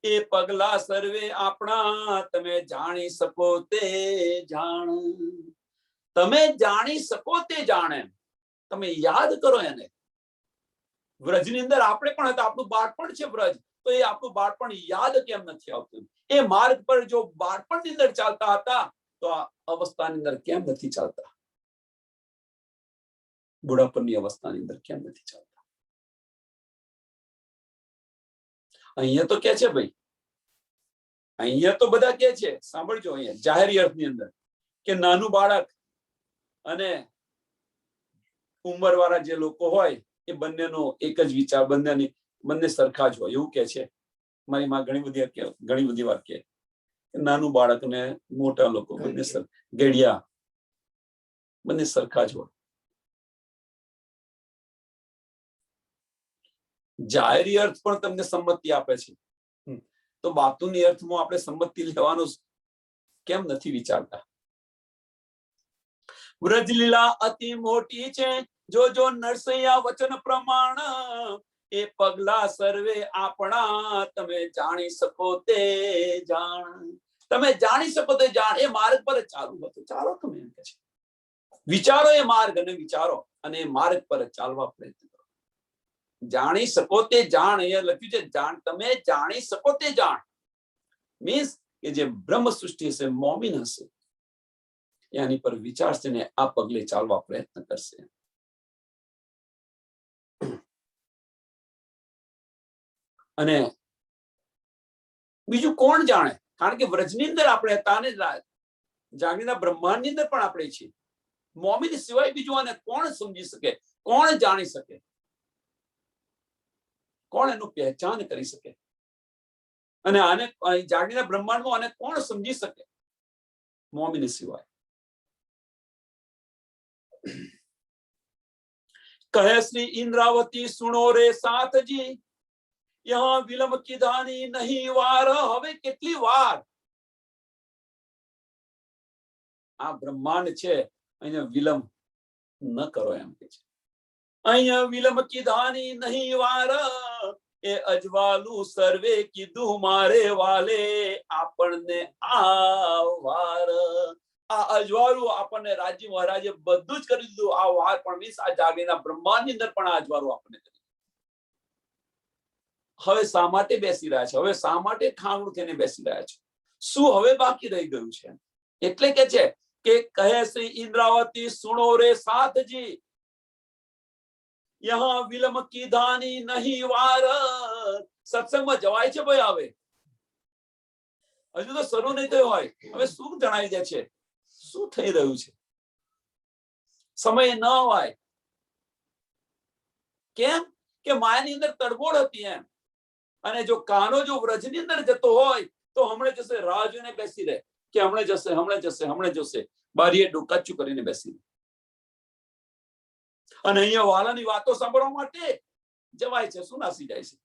એ પગલા સર્વે આપણા તમે જાણી શકો તે જાણ. તમે જાણી શકો તે જાણે. તમે યાદ કરો એને. વ્રજની અંદર આપણે પણ હતા, આપણું બાળપણ છે વ્રજ, તો એ આપણું બાળપણ યાદ કેમ નથી આવતું? એ માર્ગ પર જો બાળપણની અંદર ચાલતા હતા તો આ અવસ્થાની અંદર કેમ નથી ચાલતા? બુઢાપણની અવસ્થાની અંદર કેમ નથી ચાલતા? અહીંયા તો કે છે ભાઈ, અહીંયા તો બધા કે છે, સાંભળજો, અહીંયા જાહેરી અર્થની અંદર કે નાનું બાળક અને ઉંમરવાળા જે લોકો હોય એ બંનેનો એક જ વિચાર, બંને સરખા જ હોય એવું કે છે. મારી માં ઘણી બધી વાર કે નાનું બાળક ને મોટા લોકો બંને ગેડિયા બંને સરખા જ હોય. જાહેરી અર્થ પણ તમને સંમતિ આપે છે, તો બાતુની અર્થમાં આપણે સંમતિ લેવાનું કેમ નથી વિચારતા? વ્રજલીલા અતિ મોટી છે, જો જો નરસૈયા વચન પ્રમાણ. એ પગલા સર્વે આપણા તમે જાણી શકો તે જાણ. તમે જાણી શકો તે જાણ. એ માર્ગ પર ચાલુ હતું, ચાલો તમે એમ કે છે. વિચારો એ માર્ગ અને વિચારો અને એ માર્ગ પર ચાલવા પ્રયત્ન કરો. જાણી શકો તે જાણ, અહીંયા લખ્યું છે જાણ. તમે જાણી શકો તે જાણ મીન્સ કે જે બ્રહ્મ સૃષ્ટિ હશે, મોમીન હશે, એની પર વિચારશે ને આ પગલે ચાલવા પ્રયત્ન કરશે. અને બીજું કોણ જાણે? કારણ કે વ્રજની અંદર આપણે હતા ને જાગીરના બ્રહ્માંડની અંદર પણ આપણે છીએ. મોમીન સિવાય બીજું આને કોણ સમજી શકે? કોણ જાણી શકે? કોણ એનું પહેચાન કરી શકે? અને આને જાગીરના બ્રહ્માંડમાં આને કોણ સમજી શકે મોમીન સિવાય? કહે શ્રી ઇન્દ્રાવતી સુણો રે સાથજી, યહાં વિલંબ કીધાની નહીં વાર. હવે કેટલી વાર આ બ્રહ્માંડ છે, અહીંયા વિલંબ ન કરો એમ કે છે. અહીંયા વિલંબ કીધાની નહીં વાર. એ અજવાલું સર્વે કીધું મારે વાલે, આપણને આ વાર. આ અજવાળું આપણને રાજી મહારાજે બધું જ કરી દીધું. આ વાર પણ મીન્સ આ જાગીરના બ્રહ્માંડની અંદર પણ આ અજવાળું આપણને કરી. હવે શા માટે બેસી રહ્યા છે? હવે શા માટે ખાંગડું થઈને બેસી રહ્યા છે? શું હવે બાકી રહી ગયું છે? એટલે કે છે કે કહે શ્રી ઇન્દ્રાવતી સુણો રે સાથજી, યહાં વિલંબ કીધાની નહીં વાર. સત્સંગમાં જવાય છે ભાઈ? હવે હજુ તો શરૂ નહીં થયો હોય, હવે શું જણાવી દે છે? શું થઈ રહ્યું છે? સમય ન હોય. કેમ કે માયાની અંદર તડબોળ હતી એમ. અને જો કાનો જો વ્રજની અંદર જતો હોય તો હમણાં જશે, રાહ જોઈને બેસી રહે કે હમણાં જશે, હમણાં જશે, હમણાં જશે. બારીએ ડોકાચું કરીને બેસી. અને અહીંયા વાલાની વાતો સાંભળવા માટે જવાય છે, શું નાસી જાય છે?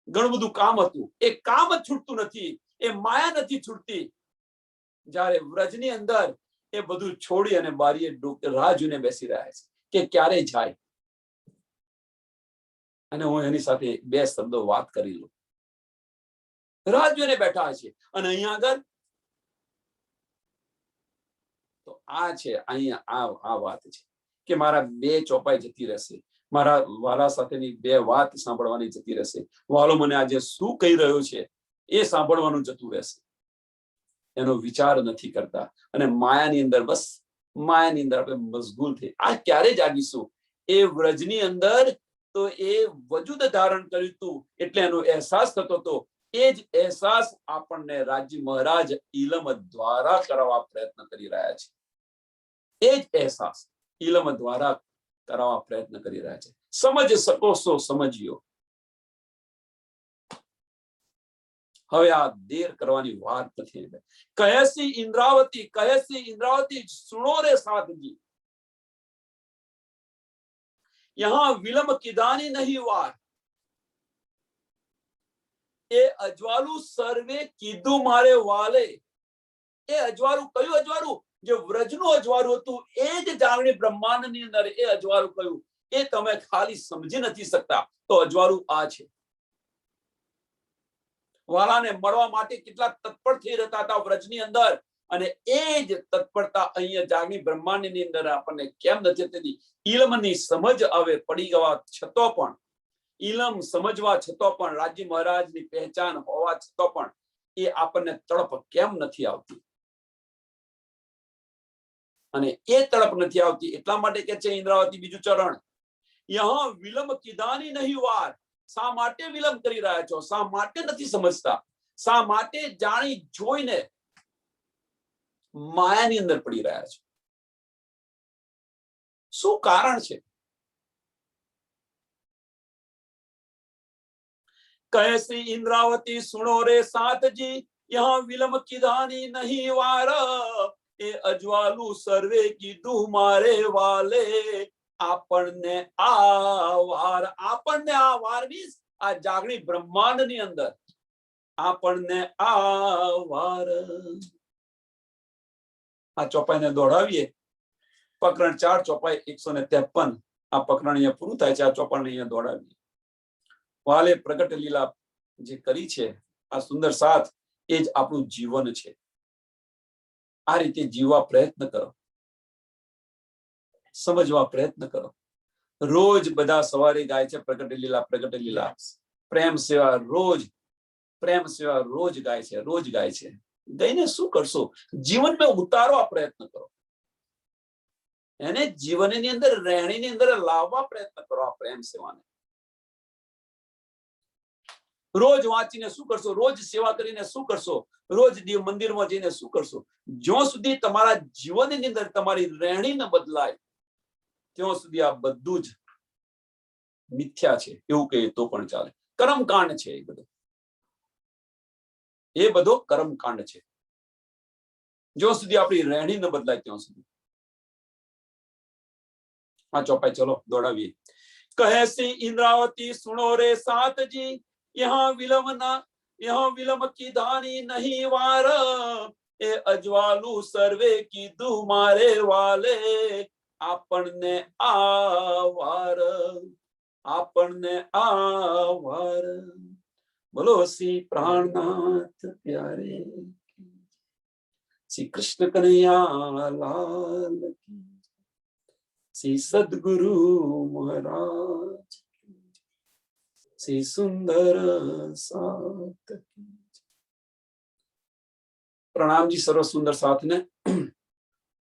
ઘણું બધું કામ હતું, એ કામ જ છૂટતું નથી, એ માયા નથી છૂટતી. જ્યારે વ્રજની અંદર એ બધું છોડી અને બારીએ રાહ જોઈને બેસી રહ્યા છે કે ક્યારે જાય અને હું એની સાથે બે શબ્દો વાત કરી લઉં. રાહ જોઈને બેઠા છે. અને અહીંયા આગળ તો આ છે, અહીંયા આ વાત છે કે મારા બે ચોપાઈ જતી રહેશે, મારા વાલા સાથેની બે વાત સાંભળવાની જતી રહેશે. વાલો મને આજે શું કહી રહ્યો છે એ સાંભળવાનું જતું રહેશે. એનો વિચાર નથી કરતા અને માયાની અંદર, બસ માયાની અંદર આપણે મશગુલ થઈ. આ ક્યારે જાગીશું? એ વ્રજની અંદર તો એ વજૂદ ધારણ કર્યું હતું એટલે એનો અહેસાસ થતો હતો. એ જ અહેસાસ આપણને રાજી મહારાજ ઇલમ દ્વારા કરાવવા પ્રયત્ન કરી રહ્યા છે. એ જ અહેસાસ ઇલમ દ્વારા કરાવવા પ્રયત્ન કરી રહ્યા છે. સમજ શકો છો સમજ્યો. હવે આ દેર કરવાની વાત નથી. કહે ઇન્દ્રાવતી સુણો રે સાથજી, યહાં વિલંબ કીધાની નહીં વાર. એ અજવાળું સર્વે કીધું મારે વાલે. એ અજવાળું કયું અજવાળું? જે વ્રજનું અજવાળું હતું એ જ જાગણી બ્રહ્માંડની અંદર એ અજવાળું કયું એ તમે ખાલી સમજી નથી શકતા. તો અજવાળું આ છે. વાલાને મળવા માટે કેટલા તત્પર થઈ રહેતા હતા વ્રજની અંદર, અને એ જ તત્પરતા અહીંયા જાગની બ્રહ્માંડની અંદર આપણને કેમ નથી થતી? ઇલમની સમજ આવે પડી ગવા છતો પણ, ઇલમ સમજવા છતો પણ, રાજ્ય મહારાજની પહેચાન હોવા છતો પણ એ આપણને તડપ કેમ નથી આવતી? અને એ તડપ નથી આવતી એટલા માટે કે છે ઇન્દ્રાવતી બીજું ચરણ, યહાં વિલંબ કીધાની નહીં વાર. શા માટે વિલંબ કરી રહ્યા છો? શા માટે નથી સમજતા? શા માટે જાણી જોઈને માયાની અંદર પડી રહ્યા છો? શું કારણ છે? કહે શ્રી ઇન્દ્રાવતી સુણો રે સાતજી, યહાં વિલંબ કીધાની નહીં વાર. એ અજવાલું સર્વે કીધું મારે વાલે. આપણને આ વાર, આપણને આ વાર મીન્સ આ જાગણી બ્રહ્માંડની અંદર આપણને આ વાર. આ ચોપાઈને દોડાવીએ. પ્રકરણ 4 ચોપાઈ 153. આ પ્રકરણ અહીંયા પૂરું થાય છે. આ ચોપાઈને અહીંયા દોડાવીએ. વાલે પ્રગટ લીલા જે કરી છે, આ સુંદર સાથ, એ જ આપણું જીવન છે. આ રીતે જીવવા પ્રયત્ન કરો, સમજવા પ્રયત્ન કરો. રોજ બધા સવારે ગાય છે પ્રગટ લીલા, પ્રગટ લીલા. પ્રેમ સેવા રોજ, પ્રેમ સેવા રોજ ગાય છે, રોજ ગાય છે. ગઈને શું કરશો? જીવનમાં ઉતારવા પ્રયત્ન કરો, એને જીવનની અંદર, રહેણીની અંદર લાવવા પ્રયત્ન કરો આ પ્રેમ સેવાને. રોજ વાંચીને શું કરશો? રોજ સેવા કરીને શું કરશો? રોજ મંદિરમાં જઈને શું કરશો? જ્યાં સુધી તમારા જીવનની અંદર તમારી રહેણી ન બદલાય ત્યાં સુધી આ બધું જ મિથ્યા છે એવું કહીએ તો પણ ચાલે. કર્મકાંડ છે એ બધો, એ બધો કર્મકાંડ છે. જ્યાં સુધી આપણી રહેણી ન બદલાય ત્યાં સુધી. આ ચોપાઈ ચલો દોડાવીએ. કહે શ્રી ઇન્દ્રાવતી સુણો રે સાતજી, યહાં વિલંબ કીધાની નહીં વાર. એ અજવાલું સર્વે કીધું મારે વાલે. આપણને આ વાર, આપણને આ વાર. બોલો શ્રી પ્રાણનાથ પ્યારે, શ્રી કૃષ્ણ કનૈયા લાલ કી, શ્રી સદગુરુ મહારાજ, શ્રી સુંદર સાત. પ્રણામજી સર્વ સુંદર સાથને.